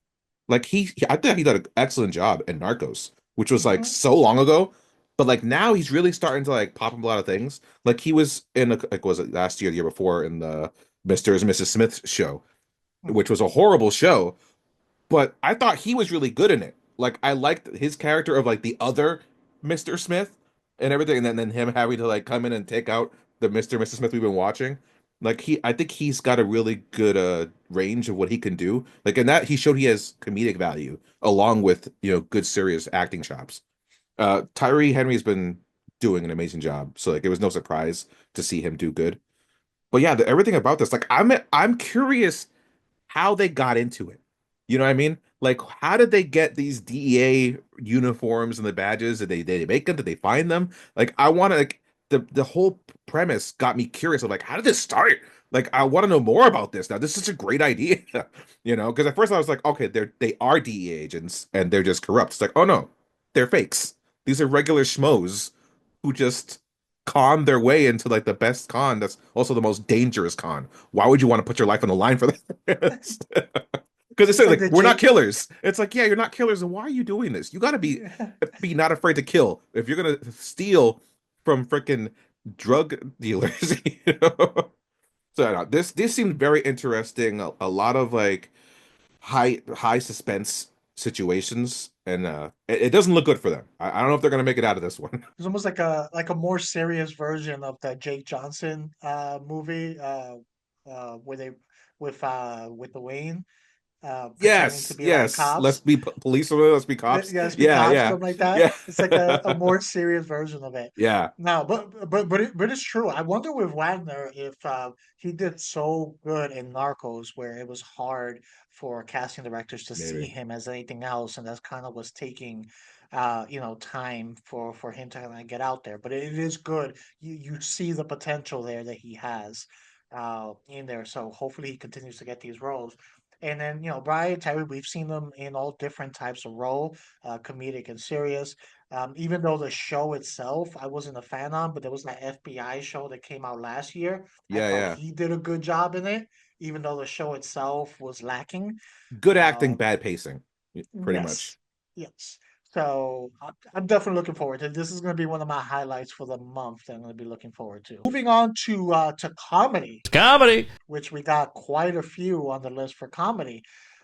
Like I think he did an excellent job in Narcos, which was like Hmm. so long ago, but like now he's really starting to like pop up a lot of things. Like he was in like was it last year, the year before in the Mr. and Mrs. Smith show, which was a horrible show, but I thought he was really good in it. Like I liked his character of like the other Mr. Smith and everything, and then him having to like come in and take out the Mr. and Mrs. Smith we've been watching. Like I think he's got a really good range of what he can do. Like in that he showed he has comedic value along with, good serious acting chops. Tyree Henry's been doing an amazing job. So like it was no surprise to see him do good. But yeah, everything about this, like I'm curious how they got into it. You know what I mean? Like, how did they get these DEA uniforms and the badges? Did they make them? Did they find them? Like, I want to like the whole premise got me curious of like, how did this start? Like, I want to know more about this now. This is a great idea, because at first I was like, okay, they are DEA agents and they're just corrupt. It's like, oh no, they're fakes. These are regular schmoes who just con their way into like the best con that's also the most dangerous con. Why would you want to put your life on the line for that? Because it's It's like like the we're not J. killers. It's like, yeah, you're not killers, and why are you doing this? You got to be not afraid to kill. If you're gonna steal from freaking drug dealers, So I don't know, this seemed very interesting. A lot of like high suspense situations, and it doesn't look good for them. I don't know if they're gonna make it out of this one. It's almost like a more serious version of the Jake Johnson movie where they with the Wayne pretending to Yes, be like yes. Let's cops. be police or let's be cops. Yeah, speak Yeah, cops, yeah, something like that. yeah, It's like a more serious version of it. yeah. No, but it's true. I wonder with Wagner if he did so good in Narcos, where it was hard for casting directors to see Maybe. him as anything else, and that's kind of was taking, time for him to kind of get out there. But it is good. You see the potential there that he has, in there. So hopefully he continues to get these roles. And then, Brian Terry, we've seen them in all different types of role, comedic and serious. Even though the show itself I wasn't a fan of, but there was that FBI show that came out last year. I Yeah, thought yeah. he did a good job in it, even though the show itself was lacking. Good acting, Uh, bad pacing, pretty yes, much. yes. So I'm definitely looking forward to it. This is going to be one of my highlights for the month that I'm going to be looking forward to. Moving on to comedy, Comedy. which we got quite a few on the list for comedy.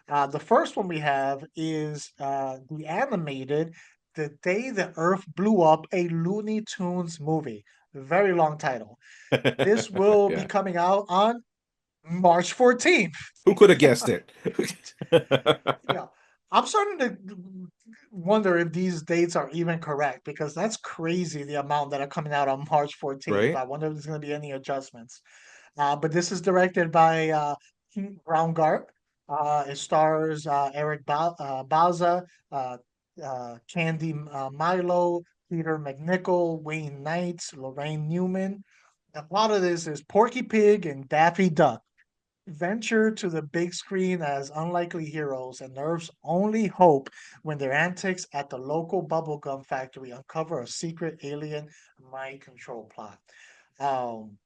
The first one we have is the animated The Day the Earth Blew Up, a Looney Tunes movie. Very long title. This will be Yeah. coming out on March 14th. Who could have guessed it? Yeah. I'm starting to wonder if these dates are even correct because that's crazy the amount that are coming out on March 14th. Right? I wonder if there's going to be any adjustments. But this is directed by Pete Braungart. It stars Eric Bauza, uh, Candy Milo, Peter McNichol, Wayne Knights, Lorraine Newman. A lot of this is Porky Pig and Daffy Duck venture to the big screen as unlikely heroes, and Nerf's only hope when their antics at the local bubblegum factory uncover a secret alien mind control plot. Um,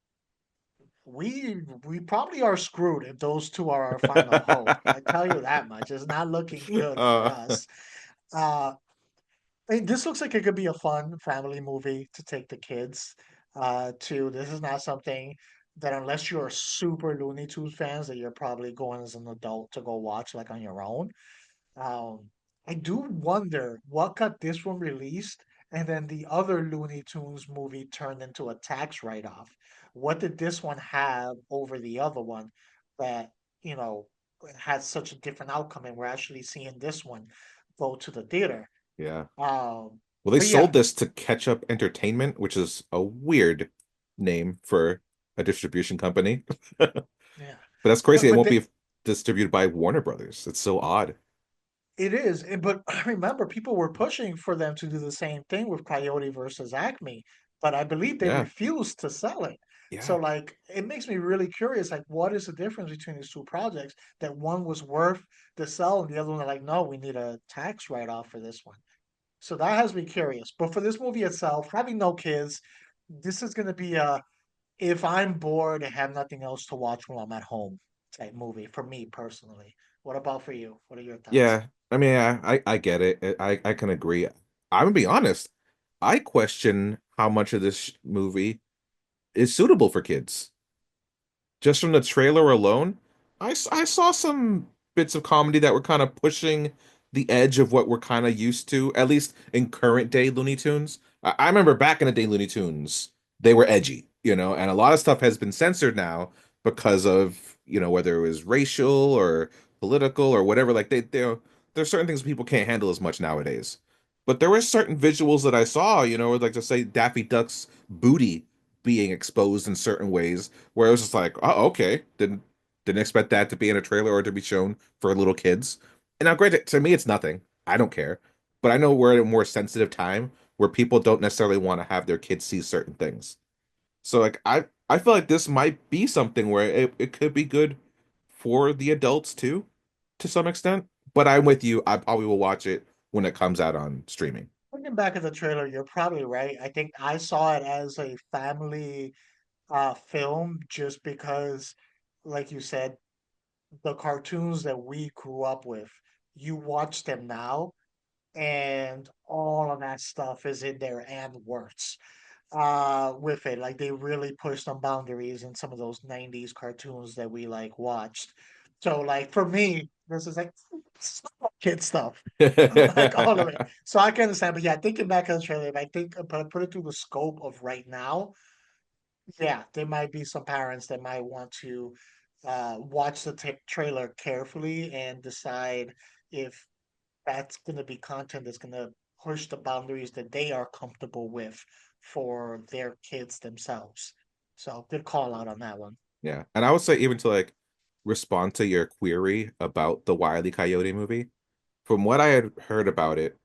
we probably are screwed if those two are our final hope. I tell you that much. It's not looking good for Uh, us. Uh, this looks like it could be a fun family movie to take the kids to. This is not something that unless you're super Looney Tunes fans that you're probably going as an adult to go watch like on your own. Um, I do wonder what got this one released and then the other Looney Tunes movie turned into a tax write-off. What did this one have over the other one that, you know, had such a different outcome and we're actually seeing this one go to the theater? yeah. Um, Well, they but yeah, sold this to Catch Up Entertainment, which is a weird name for a distribution company. yeah. But that's crazy. But It but won't they, be distributed by Warner Brothers. It's so odd. it is. But I remember people were pushing for them to do the same thing with Coyote versus Acme, but I believe they Yeah, refused to sell it. So yeah, like it makes me really curious, like what is the difference between these two projects that one was worth the sell and the other one are like, no, we need a tax write-off for this one. So that has me curious. But for this movie itself, having no kids, this is gonna be a if I'm bored and have nothing else to watch while I'm at home type movie for me personally. What about for you? What are your thoughts? yeah. I mean, I get it. I can agree. I'm gonna be honest. I question how much of this movie is suitable for kids. Just from the trailer alone, I saw some bits of comedy that were kind of pushing the edge of what we're kind of used to, at least in current day Looney Tunes. I remember back in the day Looney Tunes, they were edgy, and a lot of stuff has been censored now because of, whether it was racial or political or whatever. Like there's certain things people can't handle as much nowadays. But there were certain visuals that I saw, like to say Daffy Duck's booty being exposed in certain ways where it was just like, oh, okay, didn't expect that to be in a trailer or to be shown for little kids. And now, granted, to me, it's nothing. I don't care, but I know we're at a more sensitive time where people don't necessarily want to have their kids see certain things. So, like, I feel like this might be something where it could be good for the adults too, to some extent. But I'm with you. I probably will watch it when it comes out on streaming. Looking back at the trailer, you're probably right. I think I saw it as a family film just because, like you said, the cartoons that we grew up with, you watch them now, and all of that stuff is in there and worse. With it, like they really pushed some boundaries in some of those '90s cartoons that we like watched. So like for me, this is like kid stuff, like all of it. So I can understand, but yeah, thinking back on the trailer, if I think, but I put it through the scope of right now, yeah, there might be some parents that might want to watch the trailer carefully and decide if that's going to be content that's going to push the boundaries that they are comfortable with for their kids themselves. So good call out on that one. Yeah. And I would say even to like respond to your query about the Wile E. Coyote movie, from what I had heard about it,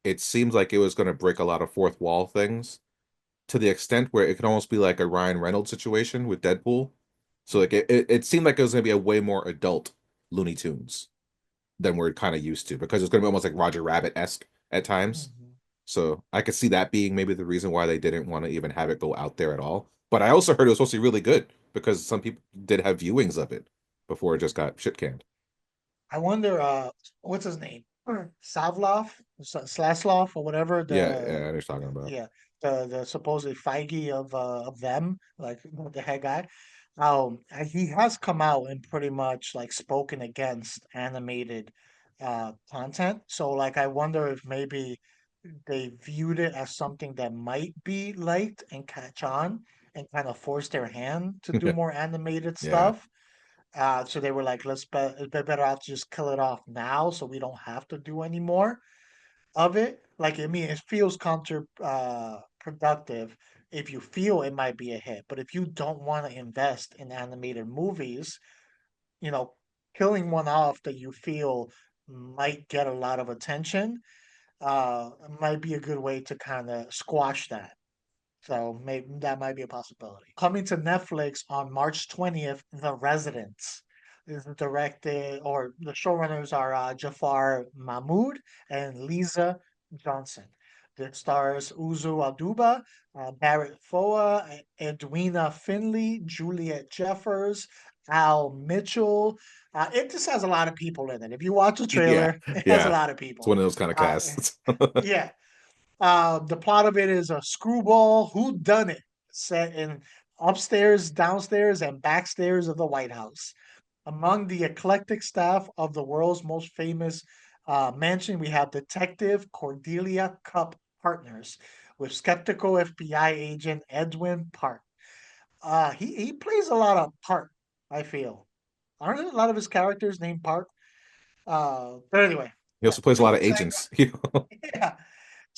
it seems like it was going to break a lot of fourth wall things to the extent where it could almost be like a Ryan Reynolds situation with Deadpool. So like it seemed like it was going to be a way more adult Looney Tunes than we're kind of used to because it's going to be almost like Roger Rabbit-esque at times. Mhm. So I could see that being maybe the reason why they didn't want to even have it go out there at all. But I also heard it was supposed to be really good because some people did have viewings of it before it just got shit canned. I wonder, what's his name? Savlov, Slaslov, or whatever. Yeah, yeah, I know what you're talking about. Yeah, the supposedly Feige of them, like the head guy. He has come out and pretty much like spoken against animated content. So like, I wonder if maybe they viewed it as something that might be liked and catch on, and kind of force their hand to do more animated Yeah, stuff. So they were like, it's better off to just kill it off now, so we don't have to do any more of it. Like, I mean, it feels counter productive if you feel it might be a hit, but if you don't want to invest in animated movies, you know, killing one off that you feel might get a lot of attention, might be a good way to kind of squash that. So maybe that might be a possibility. Coming to Netflix on March 20th, The Residents is directed, or the showrunners are Jafar Mahmood and Lisa Johnson. It stars Uzu Aduba, Barrett Foa, Edwina Finley, Juliet Jeffers, Al Mitchell. It just has a lot of people in it. If you watch the yeah, trailer, it has a yeah. lot of It's people. one of those kind of Uh, casts. yeah, the plot of it is a screwball who done it set in upstairs, downstairs, and backstairs of the White House. Among the eclectic staff of the world's most famous mansion, we have Detective Cordelia Cup Partners with skeptical FBI agent Edwin Park. He plays a lot of Park, I feel. Aren't a lot of his characters named Park? But anyway, He yeah, also plays a to lot of untangle, agents. You know? yeah,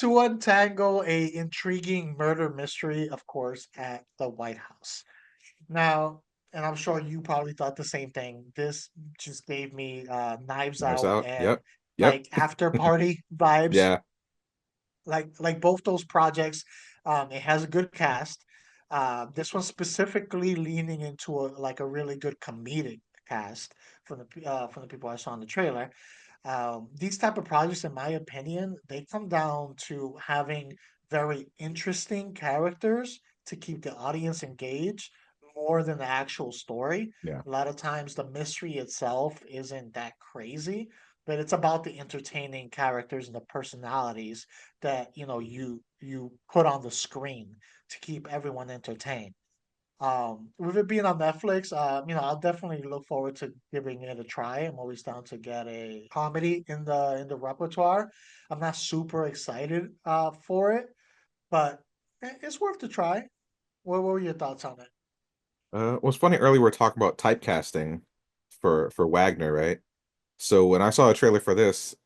to untangle a intriguing murder mystery, of course, at the White House. Now, and I'm sure you probably thought the same thing. This just gave me Knives Knives Out Out. and Yep. Yep. like after party vibes. Yeah. Like both those projects, it has a good cast. This one specifically leaning into like a really good comedic cast from the people I saw in the trailer. These type of projects, in my opinion, they come down to having very interesting characters to keep the audience engaged more than the actual story. Yeah. A lot of times the mystery itself isn't that crazy, but it's about the entertaining characters and the personalities that you put on the screen to keep everyone entertained. With it being on Netflix, I'll definitely look forward to giving it a try. I'm always down to get a comedy in the repertoire. I'm not super excited for it, but it's worth the try. What were your thoughts on it? It was funny earlier we were talking about typecasting for Wagner, right? So when I saw a trailer for this,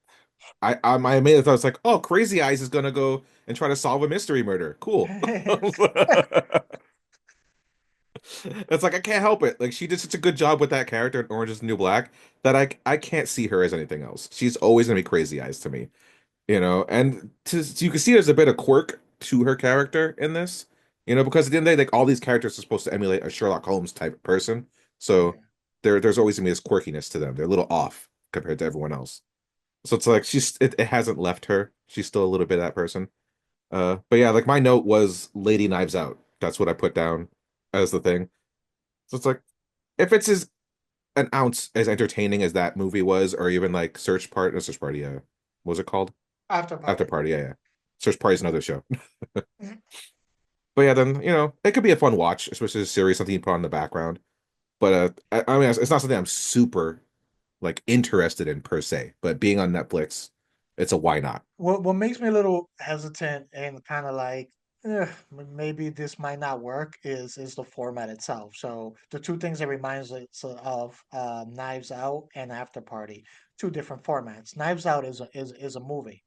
I immediately thought it's like, oh, Crazy Eyes is gonna go and try to solve a mystery murder. Cool. It's like I can't help it. Like she did such a good job with that character in Orange is the New Black that I can't see her as anything else. She's always gonna be Crazy Eyes to me, you know. And you can see there's a bit of quirk to her character in this, you know, because at the end of the day, like all these characters are supposed to emulate a Sherlock Holmes type person, so Yeah. there's always gonna be this quirkiness to them. They're a little off compared to everyone else. So it's like it hasn't left her. She's still a little bit that person. But yeah, like my note was Lady Knives Out. That's what I put down as the thing. So it's like if it's as an ounce as entertaining as that movie was, or even like Search Party, what was it called? After After party. Party, yeah, yeah. Search Party is another show. Mhm. But yeah, then it could be a fun watch, especially a series, something you put on in the background. But I mean, it's not something I'm super like interested in per se. But being on Netflix, it's a why not? What makes me a little hesitant and kind of like, maybe this might not work is the format itself. So the two things that reminds us of Knives Out and After Party, two different formats. Knives Out is a movie.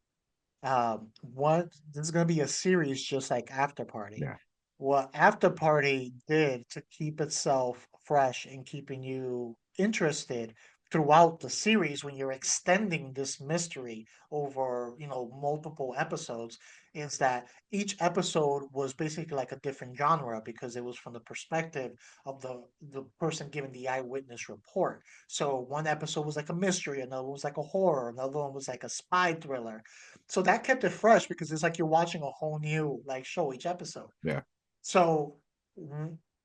What this is gonna be a series just like After Party. Yeah, What After Party did to keep itself fresh and keeping you interested throughout the series when you're extending this mystery over, multiple episodes, is that each episode was basically like a different genre because it was from the perspective of the person giving the eyewitness report. So one episode was like a mystery, another one was like a horror, another one was like a spy thriller. So that kept it fresh because it's like you're watching a whole new like show each episode. yeah, So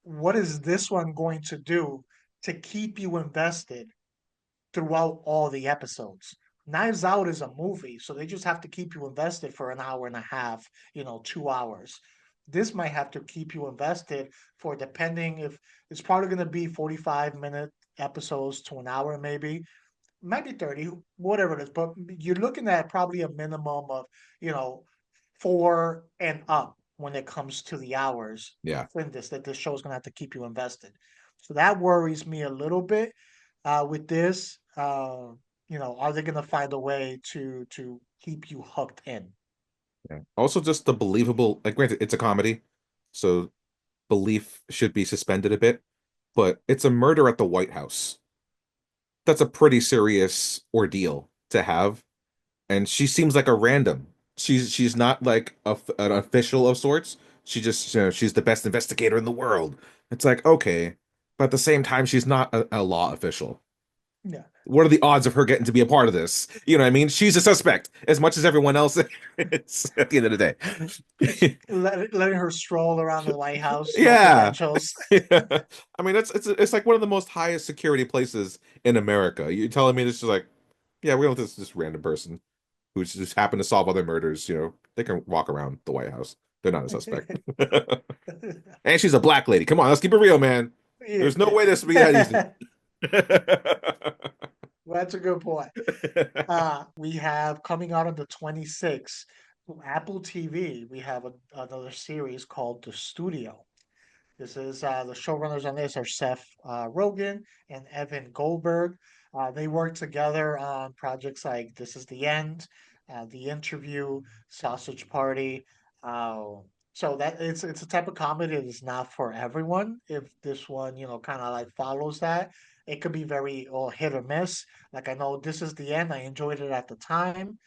what is this one going to do to keep you invested throughout all the episodes? Knives Out is a movie, so they just have to keep you invested for an hour and a half, 2 hours. This might have to keep you invested for, depending if it's probably going to be 45-minute episodes to an hour maybe, might be 30, whatever it is, but you're looking at probably a minimum of, you know, 4 and up when it comes to the hours yeah. within this, that this show is gonna have to keep you invested. So that worries me a little bit with this. Are they gonna find a way to keep you hooked in? Yeah. Also, just the believable. Like, granted, it's a comedy, so belief should be suspended a bit. But it's a murder at the White House. That's a pretty serious ordeal to have, and she seems like a random. She's not like an official of sorts. She just, she's the best investigator in the world. It's like, okay, but at the same time, she's not a law official. Yeah. What are the odds of her getting to be a part of this? You know what I mean? She's a suspect as much as everyone else is at the end of the day. Letting her stroll around the White House, no Yeah. credentials. Yeah. I mean, it's like one of the most highest security places in America. You're telling me this is like, yeah, we're going with this random person who's just happened to solve other murders, they can walk around the White House. They're not a suspect. And she's a black lady. Come on, let's keep it real, man. Yeah. There's no way this would be that easy. Well, that's a good point. We have coming out on the 26th, Apple TV, we have another series called The Studio. This is the showrunners on this are Seth Rogen and Evan Goldberg. They work together on projects like This Is the End, The Interview, Sausage Party. Uh, so that it's a type of comedy that is not for everyone. If this one, kind of like follows that, it could be very hit or miss. Like I know This Is the End. I enjoyed it at the time.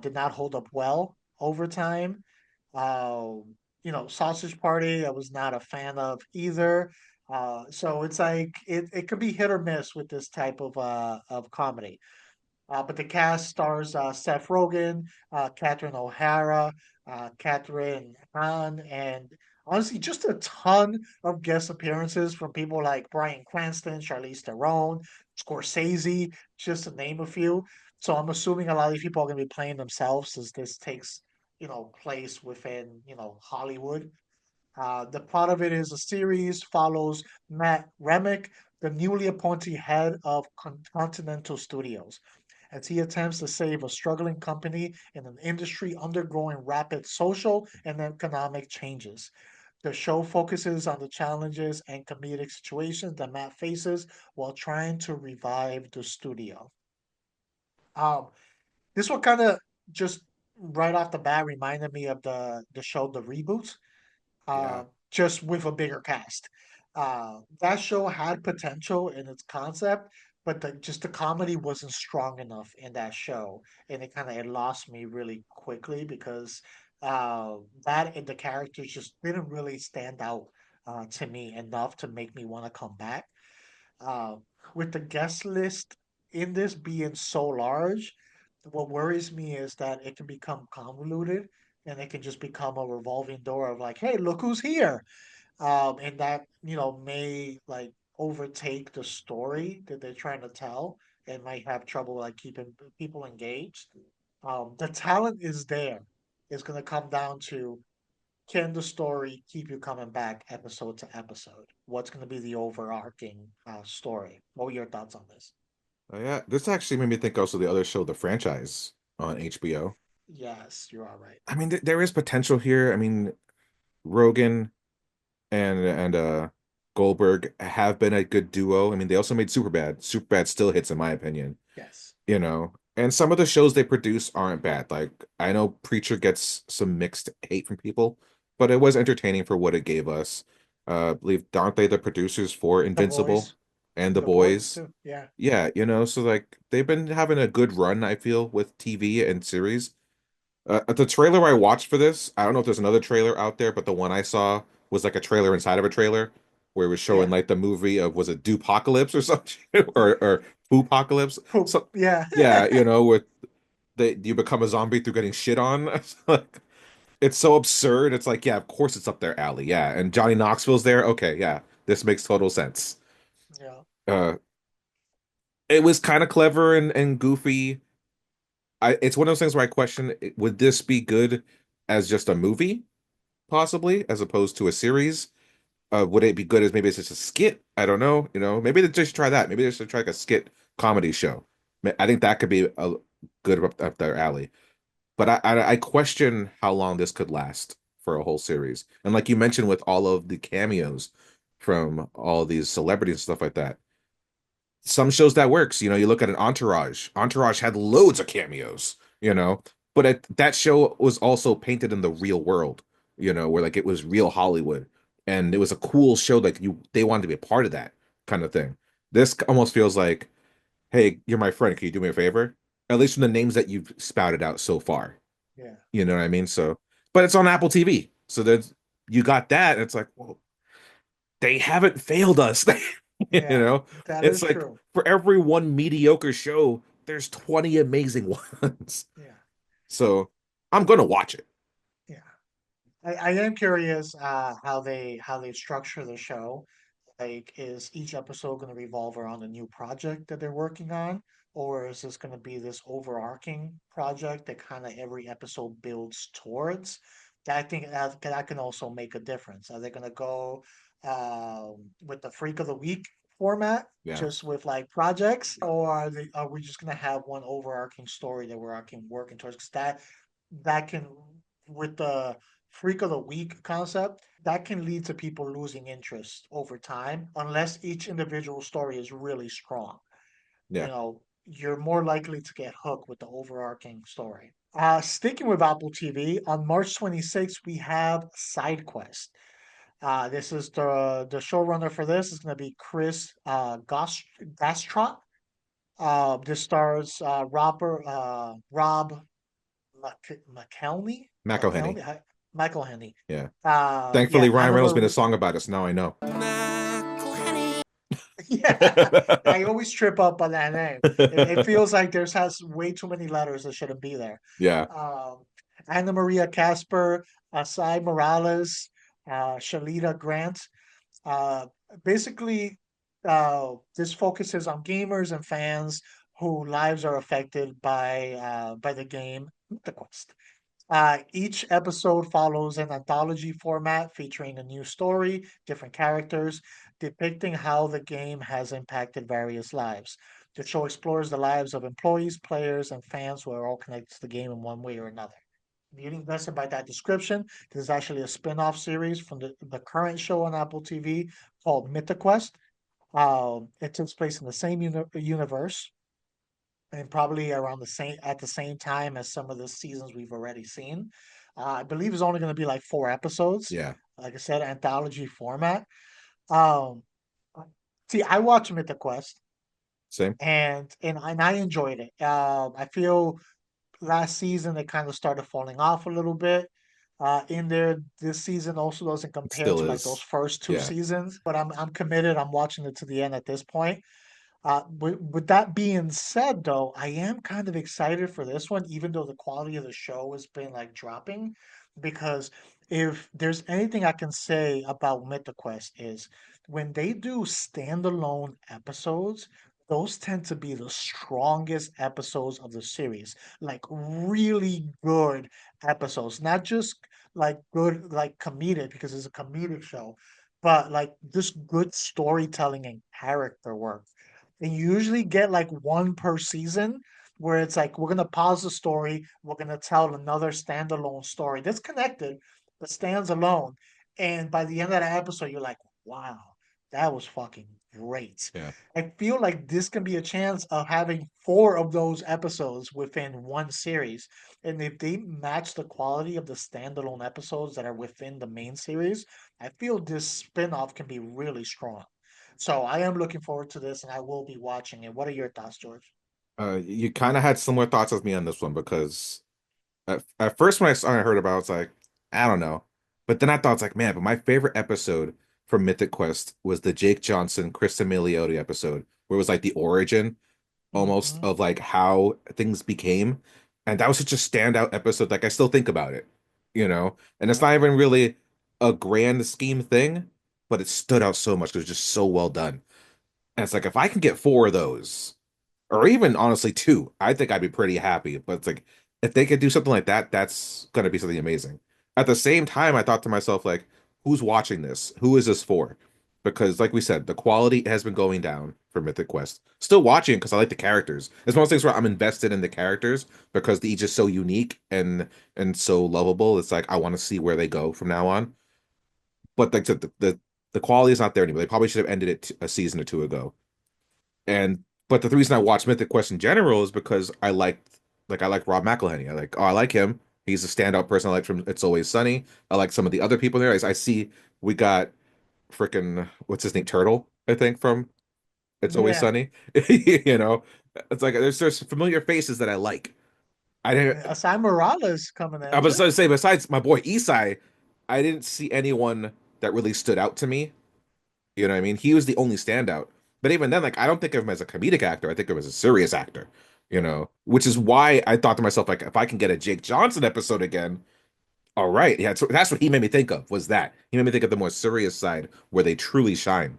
Did not hold up well over time. Uh, Sausage Party, I was not a fan of either. So it's like it could be hit or miss with this type of comedy. But the cast stars Seth Rogen, Catherine O'Hara, Catherine Hahn, and honestly, just a ton of guest appearances from people like Bryan Cranston, Charlize Theron, Scorsese, just to name a few. So I'm assuming a lot of these people are going to be playing themselves as this takes, place within, Hollywood. The plot of it is a series follows Matt Remick, the newly appointed head of Continental Studios, as he attempts to save a struggling company in an industry undergoing rapid social and economic changes. The show focuses on the challenges and comedic situations that Matt faces while trying to revive the studio. Um, this one kind of just right off the bat reminded me of the show The Reboot, Yeah. just with a bigger cast. That show had potential in its concept, but just the comedy wasn't strong enough in that show, and it lost me really quickly because that and the characters just didn't really stand out to me enough to make me want to come back. Uh, with the guest list in this being so large, what worries me is that it can become convoluted and it can just become a revolving door of like, hey, look who's here. And that, may like overtake the story that they're trying to tell and might have trouble like keeping people engaged. The talent is there. It's going to come down to can the story keep you coming back episode to episode? What's going to be the overarching story? What were your thoughts on this? Oh, yeah, this actually made me think also the other show, The Franchise, on HBO. Yes, you are right. I mean, there is potential here. I mean, Rogan and Goldberg have been a good duo. I mean, they also made Superbad. Superbad still hits in my opinion, Yes. you know. And some of the shows they produce aren't bad. Like I know Preacher gets some mixed hate from people, but it was entertaining for what it gave us. I believe aren't they the producers for The Invincible boys. and The The boys Boys? too. Yeah. Yeah, so like they've been having a good run, I feel, with TV and series. The trailer I watched for this, I don't know if there's another trailer out there, but the one I saw was like a trailer inside of a trailer where it was showing Yeah. like the movie of was it Doopocalypse or something or Poopocalypse? Poop. So Yeah. yeah, with you become a zombie through getting shit on. Like it's so absurd. It's like, yeah, of course it's up their alley. Yeah, and Johnny Knoxville's there. Okay, yeah, this makes total sense. Yeah. Uh, it was kind of clever and goofy. It's one of those things where I question, would this be good as just a movie? Possibly, as opposed to a series. Would it be good as maybe it's just a skit? I don't know. Maybe they just try that. Maybe they should try like a skit comedy show. I think that could be a good up their alley. But I question how long this could last for a whole series. And like you mentioned, with all of the cameos from all these celebrities and stuff like that, some shows that works. You look at an Entourage. Entourage had loads of cameos. But that show was also painted in the real world. Where like it was real Hollywood, and it was a cool show. Like they wanted to be a part of that kind of thing. This almost feels like, hey, you're my friend. Can you do me a favor? At least from the names that you've spouted out so far. Yeah. You know what I mean? So, but it's on Apple TV. So then you got that. And it's like, well, they haven't failed us. You Yeah. know, That it's is like true. for every one mediocre show, there's 20 amazing ones. Yeah. So I'm gonna watch it. Yeah. I am curious how they structure the show. Like, is each episode going to revolve around a new project that they're working on, or is this going to be this overarching project that kind of every episode builds towards? I think that can also make a difference. Are they going to go with the Freak of the Week format, Yeah. just with like projects, or are we just going to have one overarching story that we're working towards? Because that can, with the Freak of the Week concept, that can lead to people losing interest over time unless each individual story is really strong. Yeah. You're more likely to get hooked with the overarching story. Sticking with Apple TV, on March 26th, we have Side Quest. This is the showrunner for this is going to be Chris Gastrot. This stars Rob McElhenney. McElhenney. McElhenney. Yeah. Yeah, Thankfully, Ryan Anna Reynolds made a Marie. song about us. Now I know. Yeah, I always trip up on that name. It feels like there's has way too many letters that shouldn't be there. Yeah. Um, Anna Maria Casper, Asai Morales, Shalita Grant. Uh, Basically, this focuses on gamers and fans whose lives are affected by the game The Quest. Each episode follows an anthology format featuring a new story, different characters, depicting how the game has impacted various lives. The show explores the lives of employees, players, and fans who are all connected to the game in one way or another. Beauty invested by that description. This is actually a spin-off series from the current show on Apple TV called MythiQuest. It takes place in the same universe and probably around the same at the same time as some of the seasons we've already seen. I believe it's only going to be like 4 episodes. Yeah. Like I said, anthology format. Um, See, I watched Mythic Quest Same. and I enjoyed it. I feel last season it kind of started falling off a little bit. In there, this season also doesn't It compare still to like those is. first two Yeah. seasons, but I'm committed. I'm watching it to the end at this point. With that being said, though, I am kind of excited for this one, even though the quality of the show has been like dropping. Because if there's anything I can say about MythiQuest is when they do standalone episodes, those tend to be the strongest episodes of the series, like really good episodes, not just like good, like comedic because it's a comedic show, but like just good storytelling and character work. And you usually get like one per season where it's like we're gonna pause the story, we're gonna tell another standalone story that's connected, but stands alone. And by the end of the episode, you're like, wow, that was fucking great. Yeah. I feel like this can be a chance of having four of those episodes within one series. And if they match the quality of the standalone episodes that are within the main series, I feel this spin-off can be really strong. So I am looking forward to this and I will be watching it. What are your thoughts, George? You kind of had similar thoughts as me on this one because at first when I heard about it, it's like, I don't know. But then I thought it's like, man, but my favorite episode from Mythic Quest was the Jake Johnson, Kristen Milioti episode, where it was like the origin almost Hmm. of like how things became. And that was such a standout episode. Like I still think about it, you know? And it's Yeah. not even really a grand scheme thing, but it stood out so much because it was just so well done. And it's like if I can get four of those, or even honestly two, I think I'd be pretty happy. But it's like if they could do something like that, that's gonna be something amazing. At the same time, I thought to myself, like, who's watching this? Who is this for? Because, like we said, the quality has been going down for Mythic Quest. Still watching because I like the characters. It's one of those things where I'm invested in the characters because they're just so unique and so lovable. It's like I want to see where they go from now on. But like I said, the quality is not there anymore. They probably should have ended it a season or two ago. And but the reason I watch Mythic Quest in general is because I like Rob McElhenney. I like him. He's a standout person I like from It's Always Sunny. I like some of the other people there. I see we got freaking what's his name? Turtle, I think, from It's Always Yeah. Sunny. You know, it's like there's familiar faces that I like. I didn't Asai Morales coming I was into. going to say besides my boy Isai, I didn't see anyone that really stood out to me. You know what I mean? He was the only standout. But even then, like I don't think of him as a comedic actor. I think of him as a serious actor. You know, which is why I thought to myself, like, if I can get a Jake Johnson episode again, all right. Yeah, that's what he made me think of, was that. He made me think of the more serious side where they truly shine.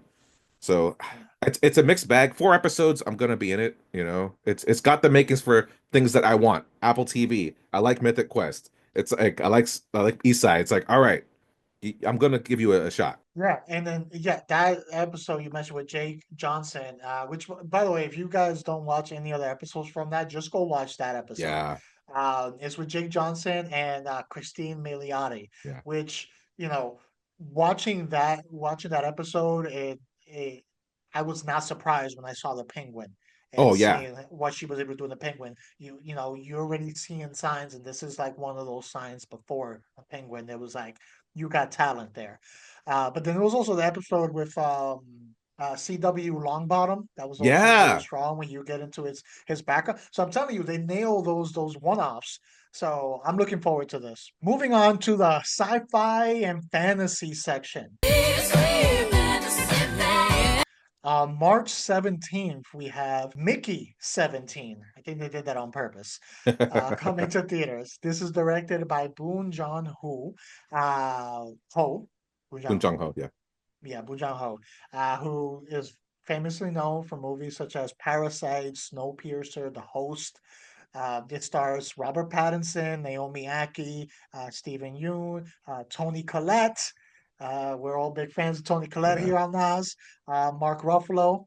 So Yeah. it's a mixed bag. Four episodes, I'm gonna be in it, you know. It's got the makings for things that I want. Apple TV. I like Mythic Quest. It's like I like East Side. It's like, all right, I'm gonna give you a shot. Yeah, and then yeah, that episode you mentioned with Jake Johnson, which by the way, if you guys don't watch any other episodes from that, just go watch that episode. Yeah, It's with Jake Johnson and Christine Milioti, yeah. which you know, watching that episode, it I was not surprised when I saw the penguin and Oh yeah. seeing what she was able to do in the penguin. You know, you're already seeing signs, and this is like one of those signs before a penguin. There was like you got talent there. But then there was also the episode with CW Longbottom. That was also really Yeah. strong when you get into his background. So I'm telling you, they nail those one-offs. So I'm looking forward to this. Moving on to the sci-fi and fantasy section. March 17th, we have Mickey 17. I think they did that on purpose. Coming to theaters. This is directed by Boon John Ho. Ho. Boon Boon John Jong Ho. Ho, yeah. Yeah, Bong Joon-ho, who is famously known for movies such as Parasite, Snowpiercer, The Host. It stars Robert Pattinson, Naomi Ackie, Stephen Yeun, Tony Collette. We're all big fans of Tony Collette Yeah. here on NASS. Mark Ruffalo.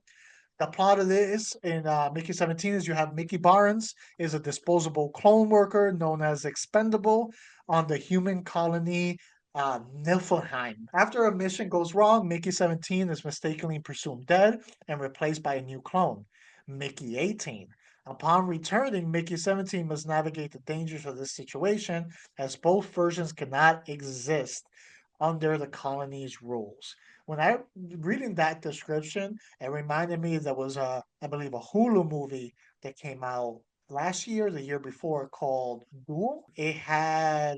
The plot of this in Mickey 17 is you have Mickey Barnes is a disposable clone worker known as Expendable on the human colony Niflheim. After a mission goes wrong, Mickey 17 is mistakenly presumed dead and replaced by a new clone, Mickey 18. Upon returning, Mickey 17 must navigate the dangers of this situation as both versions cannot exist under the colony's rules. When I reading that description, it reminded me there was I believe a Hulu movie that came out last year, the year before, called Duel. It had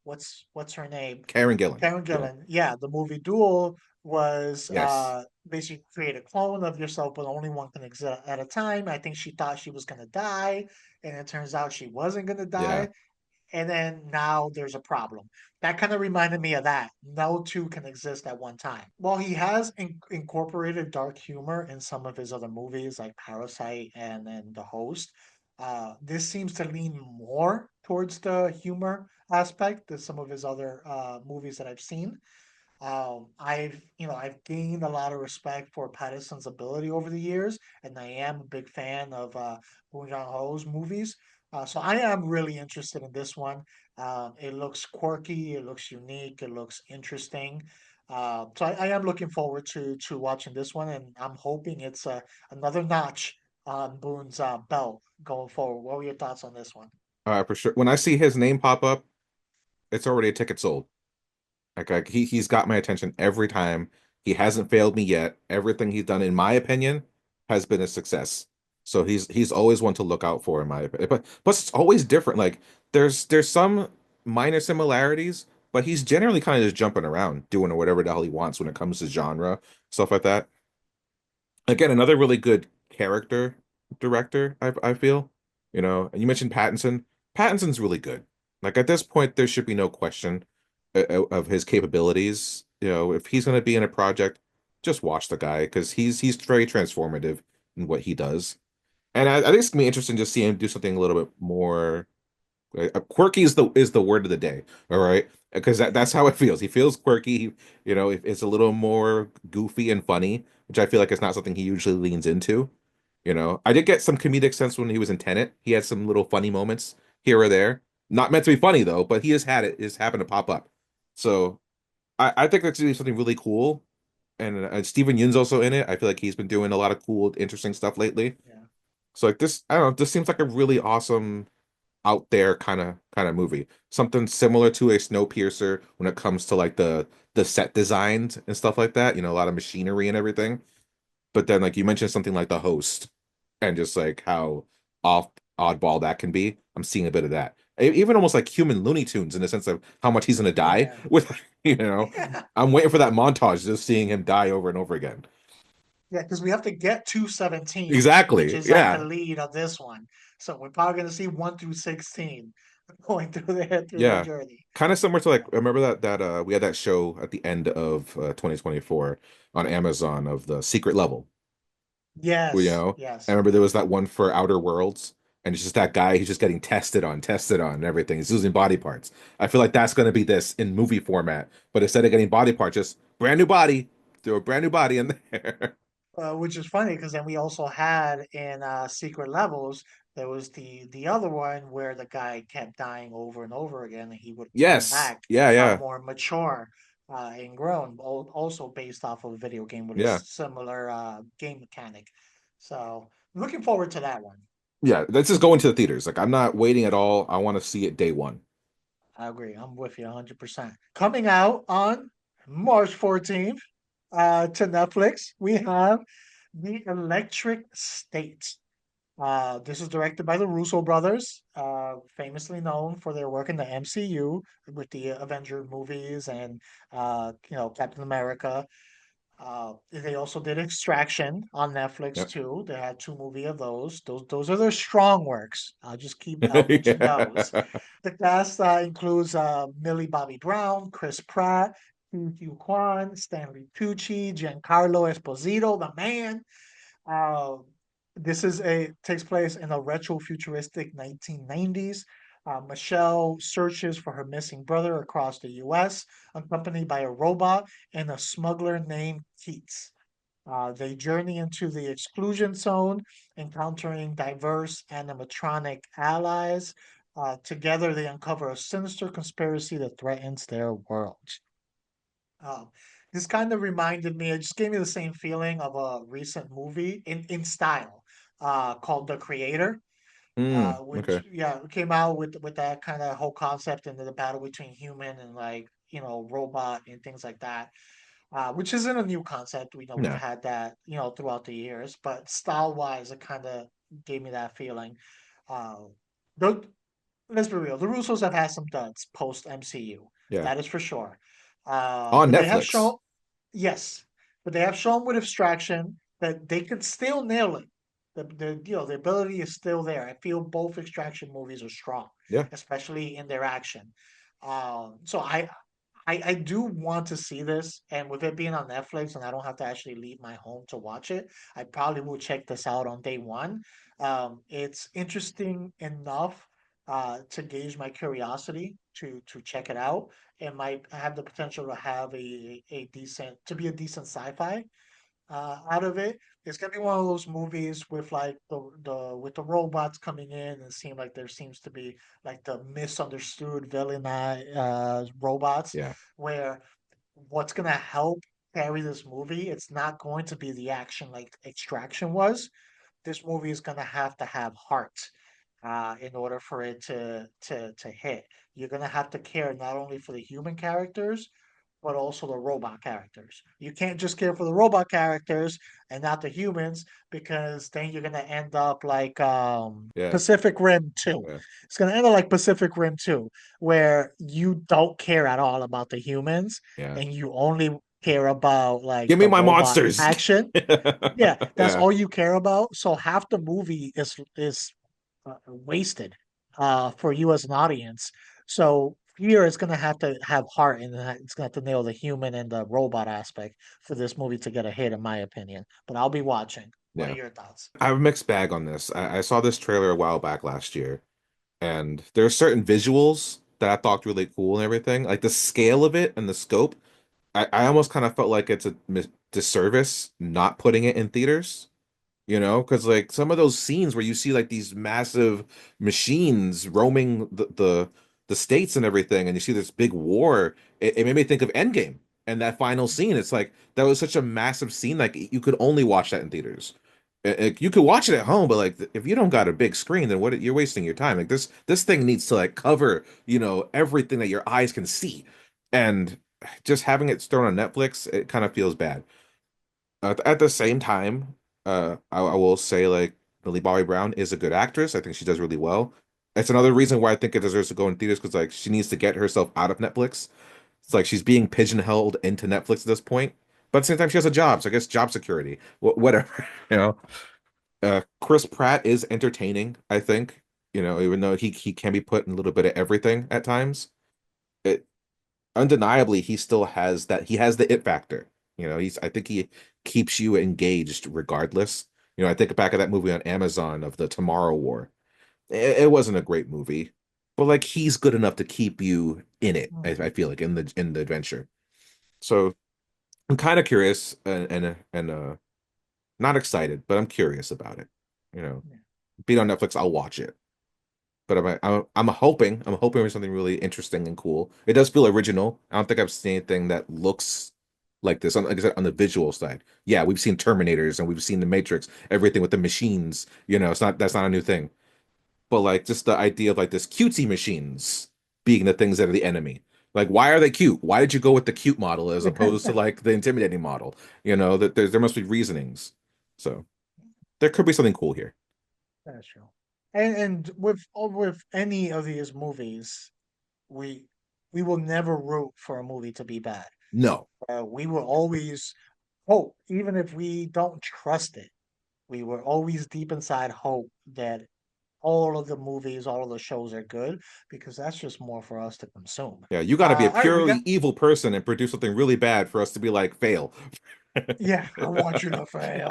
what's her name? Karen Gillan. Karen Yeah. Gillan. Yeah, the movie Duel was Yes. basically create a clone of yourself, but only one can exist at a time. I think she thought she was gonna die, and it turns out she wasn't gonna Yeah. die, and then now there's a problem. That kind of reminded me of that. No two can exist at one time. Well, he has incorporated dark humor in some of his other movies, like Parasite and then The Host. This seems to lean more towards the humor aspect than some of his other movies that I've seen. I've gained a lot of respect for Pattinson's ability over the years, and I am a big fan of Bong Joon-ho's movies. So I am really interested in this one. It looks quirky, it looks unique, it looks interesting. So I am looking forward to watching this one, and I'm hoping it's another notch on Boone's belt going forward. What were your thoughts on this one? For sure. When I see his name pop up, it's already a ticket sold. Like he's got my attention every time. He hasn't failed me yet. Everything he's done, in my opinion, has been a success. So he's always one to look out for in my opinion. But it's always different. Like there's some minor similarities, but he's generally kind of just jumping around, doing whatever the hell he wants when it comes to genre, stuff like that. Again, another really good character director, I feel. And you mentioned Pattinson. Pattinson's really good. Like at this point, there should be no question of his capabilities. If he's going to be in a project, just watch the guy because he's very transformative in what he does. And I think it's gonna be interesting to see him do something a little bit more quirky is the word of the day. All right, because that's how it feels. He feels quirky. It's a little more goofy and funny, which I feel like is not something he usually leans into. I did get some comedic sense when he was in Tenet. He had some little funny moments here or there. Not meant to be funny though, but he has had it. It's happened to pop up. So I think that's gonna be something really cool. And Steven Yeun's also in it. I feel like he's been doing a lot of cool, interesting stuff lately. Yeah. So like this, I don't know. This seems like a really awesome out there kind of movie. Something similar to a Snowpiercer when it comes to like the set designs and stuff like that. A lot of machinery and everything. But then like you mentioned something like The Host and just like how off oddball that can be. I'm seeing a bit of that. Even almost like human Looney Tunes in the sense of how much he's gonna die Yeah. with, Yeah. I'm waiting for that montage, just seeing him die over and over again. Yeah, because we have to get to 17, which Exactly. is like the Yeah. lead of this one. So we're probably going to see 1 through 16 going through their Yeah. journey. Kind of similar to like Yeah. remember that we had that show at the end of 2024 on Amazon of the Secret Level. Yes, I yes. remember there was that one for Outer Worlds, and it's just that guy who's just getting tested on and everything. He's losing body parts. I feel like that's going to be this in movie format, but instead of getting body parts, just brand new body, throw a brand new body in there. Which is funny because then we also had in Secret Levels, there was the other one where the guy kept dying over and over again, and he would come Yes. back Yeah, yeah. more mature and grown, also based off of a video game with a Yeah. similar game mechanic. So looking forward to that one. Yeah, let's just go into the theaters. Like I'm not waiting at all. I want to see it day one. I agree. I'm with you 100%. Coming out on March 14th to Netflix, we have The Electric State. This is directed by the Russo brothers, famously known for their work in the MCU with the Avenger movies and Captain America. They also did Extraction on Netflix Yep. too. They had two movie of those. Those are their strong works. I'll mention those. Yeah. The cast includes Millie Bobby Brown, Chris Pratt, Hugh Kwan, Stanley Tucci, Giancarlo Esposito, the man. Uh, this is a takes place in a retro-futuristic 1990s. Michelle searches for her missing brother across the U.S., accompanied by a robot and a smuggler named Keats. They journey into the exclusion zone, encountering diverse animatronic allies. Together, they uncover a sinister conspiracy that threatens their world. Um, this kind of reminded me, it just gave me the same feeling of a recent movie in style called The Creator, which Okay. yeah came out with that kind of whole concept and the battle between human and robot and things like that, which isn't a new concept. We know we've Yeah. had that throughout the years, but style wise, it kind of gave me that feeling. Uh, the, let's be real, the Russos have had some duds post MCU, Yeah. that is for sure. On But they have Netflix. shown, yes, but they have shown with Abstraction that they could still nail it. The ability is still there. I feel both Extraction movies are strong, Yeah. especially in their action. So I do want to see this, and with it being on Netflix, and I don't have to actually leave my home to watch it, I probably will check this out on day one. It's interesting enough to gauge my curiosity to check it out. It might have the potential to have a decent to be a decent sci-fi out of it. It's gonna be one of those movies with like with the robots coming in and seem like there seems to be like the misunderstood villain robots, Yeah. where what's gonna help carry this movie, it's not going to be the action like Extraction was. This movie is gonna have to have heart in order for it to hit. You're gonna have to care not only for the human characters, but also the robot characters. You can't just care for the robot characters and not the humans, because then you're gonna end up like Yeah. Pacific Rim 2. Yeah. It's gonna end up like Pacific Rim 2, where you don't care at all about the humans Yeah. and you only care about like Give me the my robot monsters. action. Yeah, that's Yeah. all you care about. So half the movie is wasted for you as an audience. So here it's gonna have to have heart, and it's gonna have to nail the human and the robot aspect for this movie to get a hit, in my opinion. But I'll be watching. What are Yeah. your thoughts? I have a mixed bag on this. I saw this trailer a while back last year, and there are certain visuals that I thought really cool and everything. Like the scale of it and the scope, I almost kind of felt like it's a disservice not putting it in theaters. Because like some of those scenes where you see like these massive machines roaming the states and everything, and you see this big war, it made me think of Endgame and that final scene. It's like that was such a massive scene, like you could only watch that in theaters. You could watch it at home, but like if you don't got a big screen, then what you're wasting your time. Like this thing needs to like cover, everything that your eyes can see, and just having it thrown on Netflix, it kind of feels bad. At the same time, I will say like Millie Bobby Brown is a good actress. I think she does really well. It's another reason why I think it deserves to go in theaters because like she needs to get herself out of Netflix. It's like she's being pigeonholed into Netflix at this point. But at the same time, she has a job, so I guess job security, whatever, you know. Chris Pratt is entertaining, I think. Even though he can be put in a little bit of everything at times. It undeniably he has the it factor. I think he keeps you engaged regardless. I think back of that movie on Amazon of the Tomorrow War. It wasn't a great movie, but like he's good enough to keep you in it. I feel like in the adventure. So I'm kind of curious and not excited, but I'm curious about it. You know, Yeah. Being on Netflix, I'll watch it. But I'm hoping for something really interesting and cool. It does feel original. I don't think I've seen anything that looks like this. Like I said, on the visual side, yeah, we've seen Terminators and we've seen The Matrix, everything with the machines. That's not a new thing. But like just the idea of like this cutesy machines being the things that are the enemy. Like, why are they cute? Why did you go with the cute model as opposed to like the intimidating model? That there must be reasonings. So there could be something cool here. That's true. And with any of these movies, we we will never root for a movie to be bad. No. We will always hope, even if we don't trust it, we will always deep inside hope that all of the movies, all of the shows are good, because that's just more for us to consume. Yeah, you got to be a All right, we got purely evil person and produce something really bad for us to be like fail. yeah, I want you to fail.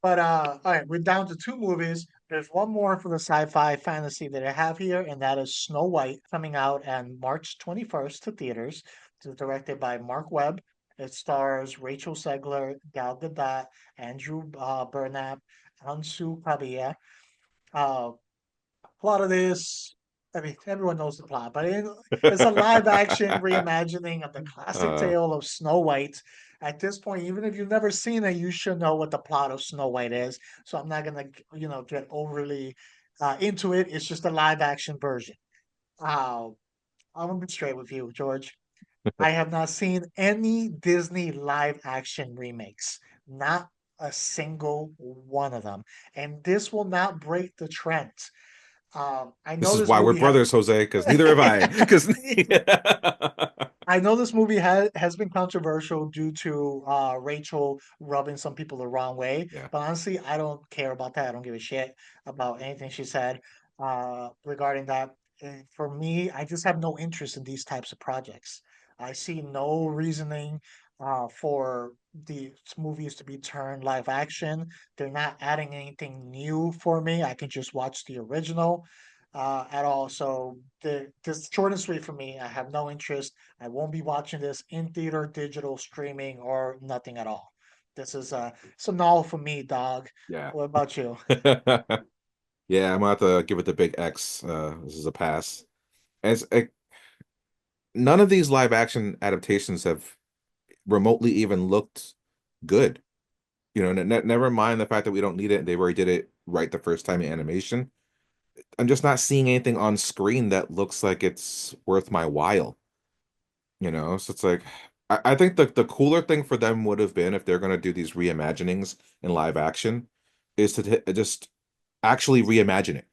But all right, we're down to two movies. There's one more for the sci-fi fantasy that I have here, and that is Snow White, coming out on March 21st to theaters. It's directed by Mark Webb. It stars Rachel Segler, Gal Gadot, Andrew Burnap, Ansu Pavia. Uh, Plot of this, I mean, everyone knows the plot, but it's a live action reimagining of the classic uh, tale of Snow White. At this point, even if you've never seen it, you should know what the plot of Snow White is. So I'm not gonna, get overly into it. It's just a live action version. Uh, I'm gonna be straight with you, George. I have not seen any Disney live action remakes. Not a single one of them. And this will not break the trend. I this know is this why we're movie has. brothers, Jose, because neither have I. Because I know this movie has been controversial due to Rachel rubbing some people the wrong way, yeah, but honestly, I don't care about that. I don't give a shit about anything she said regarding that. For me, I just have no interest in these types of projects. I see no reasoning for the movies to be turned live action. They're not adding anything new for me. I can just watch the original at all. So this short and sweet for me. I have no interest. I won't be watching this in theater, digital, streaming, or nothing at all. This is it's a null for me, dog. Yeah. What about you? Yeah, I'm gonna have to give it the big X. This is a pass. As none of these live action adaptations have remotely even looked good. You know, never mind the fact that we don't need it. They already did it right the first time in animation. I'm just not seeing anything on screen that looks like it's worth my while. You know, so it's like I think the cooler thing for them would have been if they're gonna do these reimaginings in live action, is to just actually reimagine it.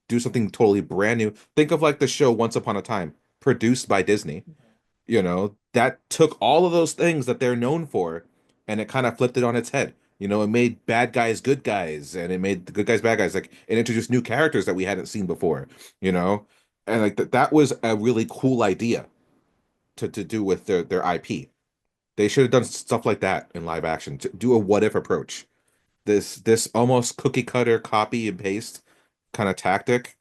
Do something totally brand new. Think of like the show Once Upon a Time, produced by Disney. You know, that took all of those things that they're known for and it kind of flipped it on its head. You know, it made bad guys good guys and it made the good guys bad guys. Like it introduced new characters that we hadn't seen before, you know? And like that was a really cool idea to do with their IP. They should have done stuff like that in live action to do a what if approach. This almost cookie cutter copy and paste kind of tactic,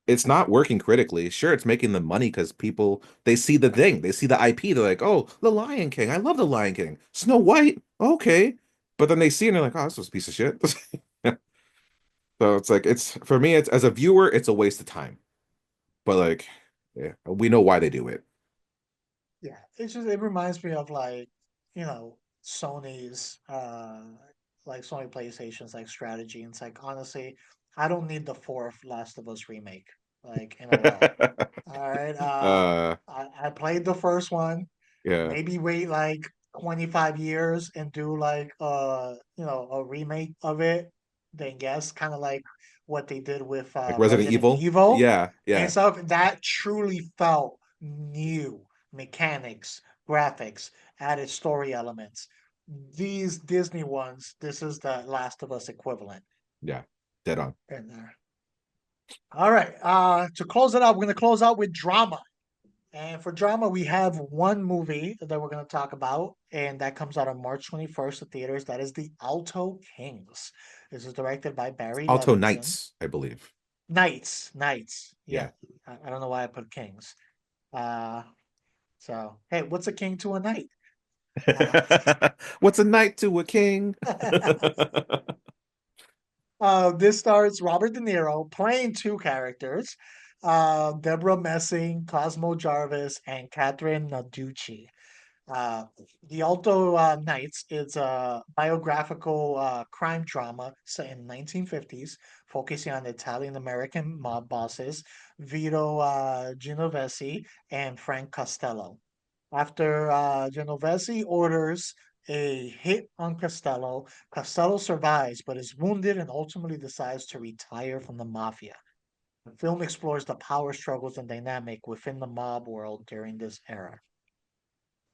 it's not working critically. Sure, it's making them money because people they see the thing, they see the IP. They're like, "Oh, The Lion King! I love The Lion King." Snow White, okay, but then they see it and they're like, "Oh, this was a piece of shit." So it's like it's for me, it's as a viewer, it's a waste of time. But like, yeah, we know why they do it. Yeah, it reminds me of like, Sony's like Sony PlayStation's like strategy. And it's like honestly, I don't need the fourth Last of Us remake like in a row. All right. uh, I played the first one. yeah, Maybe wait like 25 years and do like a remake of it. Then guess kind of like what they did with like Resident Resident Evil. Evil Yeah, and yeah, stuff. That truly felt new mechanics, graphics, added story elements. These Disney ones, this is the Last of Us equivalent yeah, dead on. in there. All right. To close it out, we're gonna close out with drama. And for drama, we have one movie that we're going to talk about, and that comes out on March 21st at theaters. That is The Alto Kings. This is directed by Barry Alto Levinson. Knights, I believe. Knights. Yeah. Yeah, I don't know why I put Kings. Uh, so hey, what's a king to a knight? Uh, What's a knight to a king? this stars Robert De Niro playing two characters, Deborah Messing, Cosmo Jarvis, and Catherine Narducci. Uh, the Alto Knights is a biographical crime drama set in the 1950s, focusing on Italian American mob bosses Vito Genovese and Frank Costello. After Genovese orders a hit on Costello, Costello survives but is wounded and ultimately decides to retire from the mafia. The film explores the power struggles and dynamic within the mob world during this era.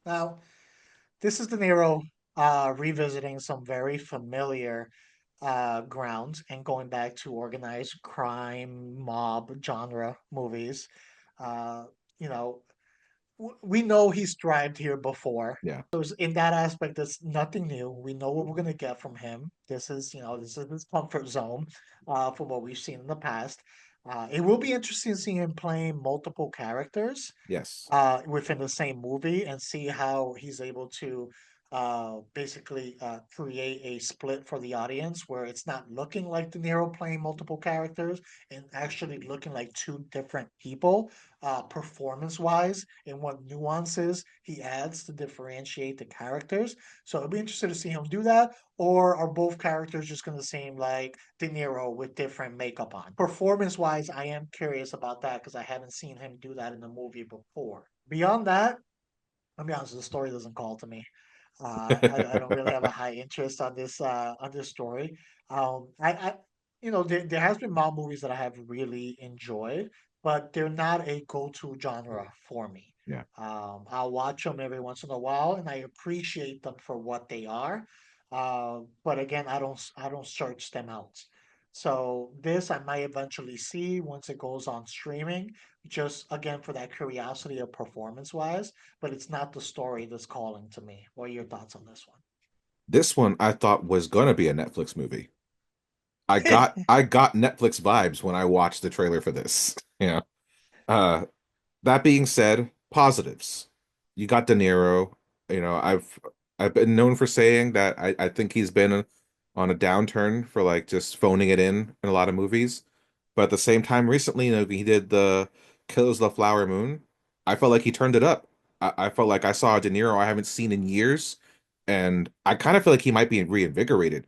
Now, this is De Niro revisiting some very familiar grounds and going back to organized crime, mob genre movies. Uh, you know, we know he's thrived here before. Yeah. So in that aspect, it's nothing new. We know what we're gonna get from him. This is his comfort zone from what we've seen in the past. It will be interesting seeing him playing multiple characters Yes. within the same movie and see how he's able to basically create a split for the audience where it's not looking like De Niro playing multiple characters and actually looking like two different people performance-wise and what nuances he adds to differentiate the characters. So it'll be interesting to see him do that. Or are both characters just going to seem like De Niro with different makeup on? Performance-wise, I am curious about that because I haven't seen him do that in the movie before. Beyond that, I'll be honest, the story doesn't call to me. I don't really have a high interest on this story. I there has been mob movies that I have really enjoyed, but they're not a go-to genre for me. Yeah. I'll watch them every once in a while, and I appreciate them for what they are. But again, I don't search them out. So this I might eventually see once it goes on streaming, just again for that curiosity of performance wise, but it's not the story that's calling to me. What are your thoughts on this This one I thought was gonna be a Netflix movie. one? I got Netflix vibes when I watched the trailer for this. Yeah. Uh, that being said, positives. You got De Niro. I've been known for saying that I think he's been on a downturn for like just phoning it in a lot of movies. But at the same time, recently, he did the Killers of the Flower Moon. I felt like he turned it up. I felt like I saw a De Niro I haven't seen in years, and I kind of feel like he might be reinvigorated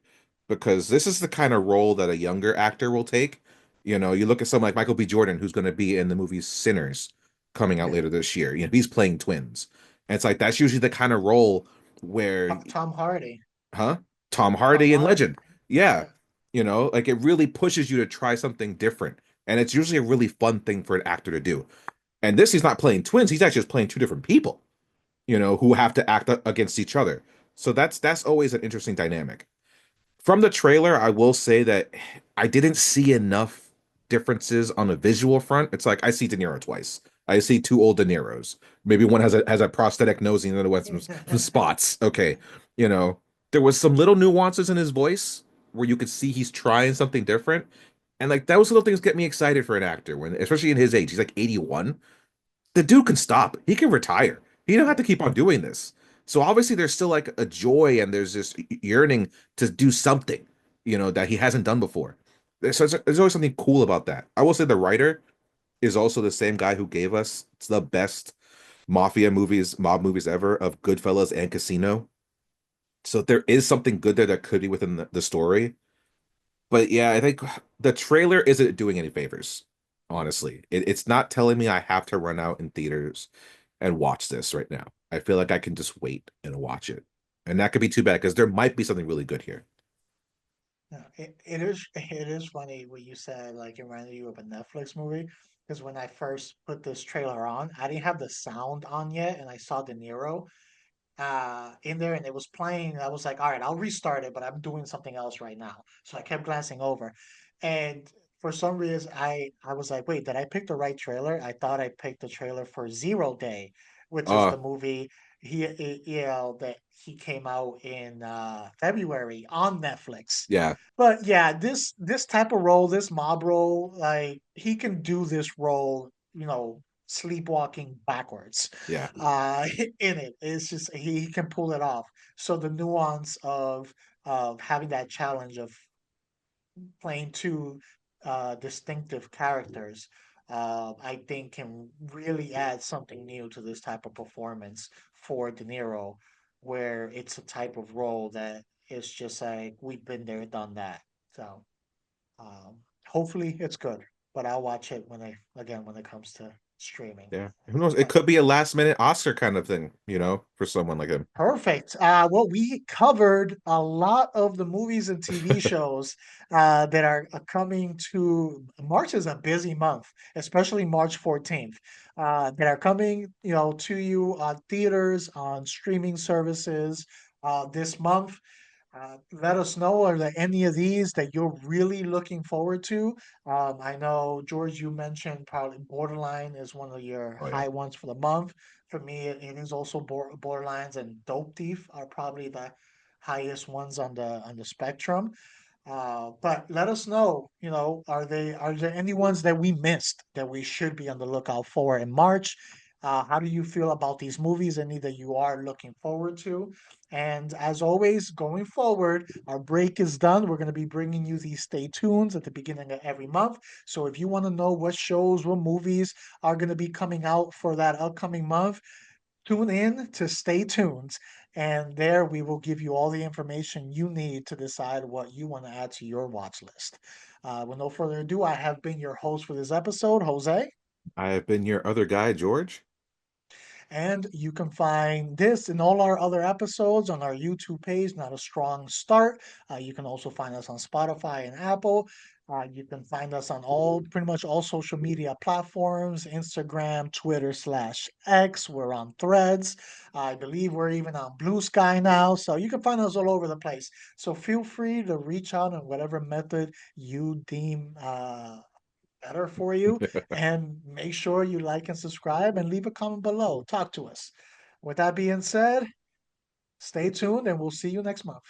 because this is the kind of role that a younger actor will take. You look at someone like Michael B. Jordan, who's going to be in the movie Sinners coming out later this year. He's playing twins. And it's like that's usually the kind of role where, Tom Hardy. huh? Tom Tom Hardy in Hardy. Legend. Yeah. Yeah. Like it really pushes you to try something different. And it's usually a really fun thing for an actor to do. And this, he's not playing twins, he's actually just playing two different people, who have to act against each other. So that's always an interesting dynamic. From the trailer, I will say that I didn't see enough differences on the visual front. It's like I see De Niro twice. I see two old De Niros. Maybe one has a prosthetic nose and the other one has some spots. Okay, you know, there was some little nuances in his voice where you could see he's trying something different, and like those little things get me excited for an actor when, especially in his age, he's like 81. The dude can stop. He can retire. He don't have to keep on doing this. So obviously there's still like a joy and there's this yearning to do something, that he hasn't done before. There's always something cool about that. I will say the writer is also the same guy who gave us the best mob movies ever of Goodfellas and Casino. So there is something good there that could be within the story. But yeah, I think the trailer isn't doing any favors, honestly. It's not telling me I have to run out in theaters and watch this right now. I feel like I can just wait and watch it. And that could be too bad because there might be something really good here. Yeah, it is funny what you said, like it reminded you of a Netflix movie. Because when I first put this trailer on, I didn't have the sound on yet, and I saw De Niro in there and it was playing. I was like, all right, I'll restart it, but I'm doing something else right now. So I kept glancing over. And for some reason I was like, wait, did I pick the right trailer? I thought I picked the trailer for Zero Day, which is Uh, the movie that he came out in February on Netflix. yeah, But yeah, this type of role, this mob role, like he can do this role, sleepwalking backwards yeah. in it. It's just he can pull it off. So the nuance of having that challenge of playing two distinctive characters, I think can really add something new to this type of performance for De Niro, where it's a type of role that is just like we've been there, done that. So hopefully it's good, but I'll watch it when it comes to streaming. Yeah. Who knows? It But could be a last minute Oscar kind of thing, for someone like him. perfect. Well, we covered a lot of the movies and TV shows that are coming to March is a busy month, especially March 14th, that are coming, to you on theaters, on streaming services this month. Let us know, are there any of these that you're really looking forward to? I know, George, you mentioned probably Borderline is one of your Oh yeah. high ones for the month. For me, it is also Borderlines and Dope Thief are probably the highest ones on the spectrum. But let us know, are there any ones that we missed that we should be on the lookout for in March? How do you feel about these movies? Any that you are looking forward to? And as always, going forward, our break is done. We're going to be bringing you these stay tunes at the beginning of every month. So if you want to know what shows, what movies are going to be coming out for that upcoming month, tune in to Stay Tuned. And there we will give you all the information you need to decide what you want to add to your watch list. With no further ado, I have been your host for this episode, Jose. I have been your other guy, George. And you can find this and all our other episodes on our YouTube page, Not a Strong Start. You can also find us on Spotify and Apple. You can find us on pretty much all social media platforms, Instagram, Twitter/X. We're on Threads. I believe we're even on Blue Sky now. So you can find us all over the place. So feel free to reach out in whatever method you deem better for you. And make sure you like and subscribe and leave a comment below. Talk to us. With that being said, stay tuned and we'll see you next month.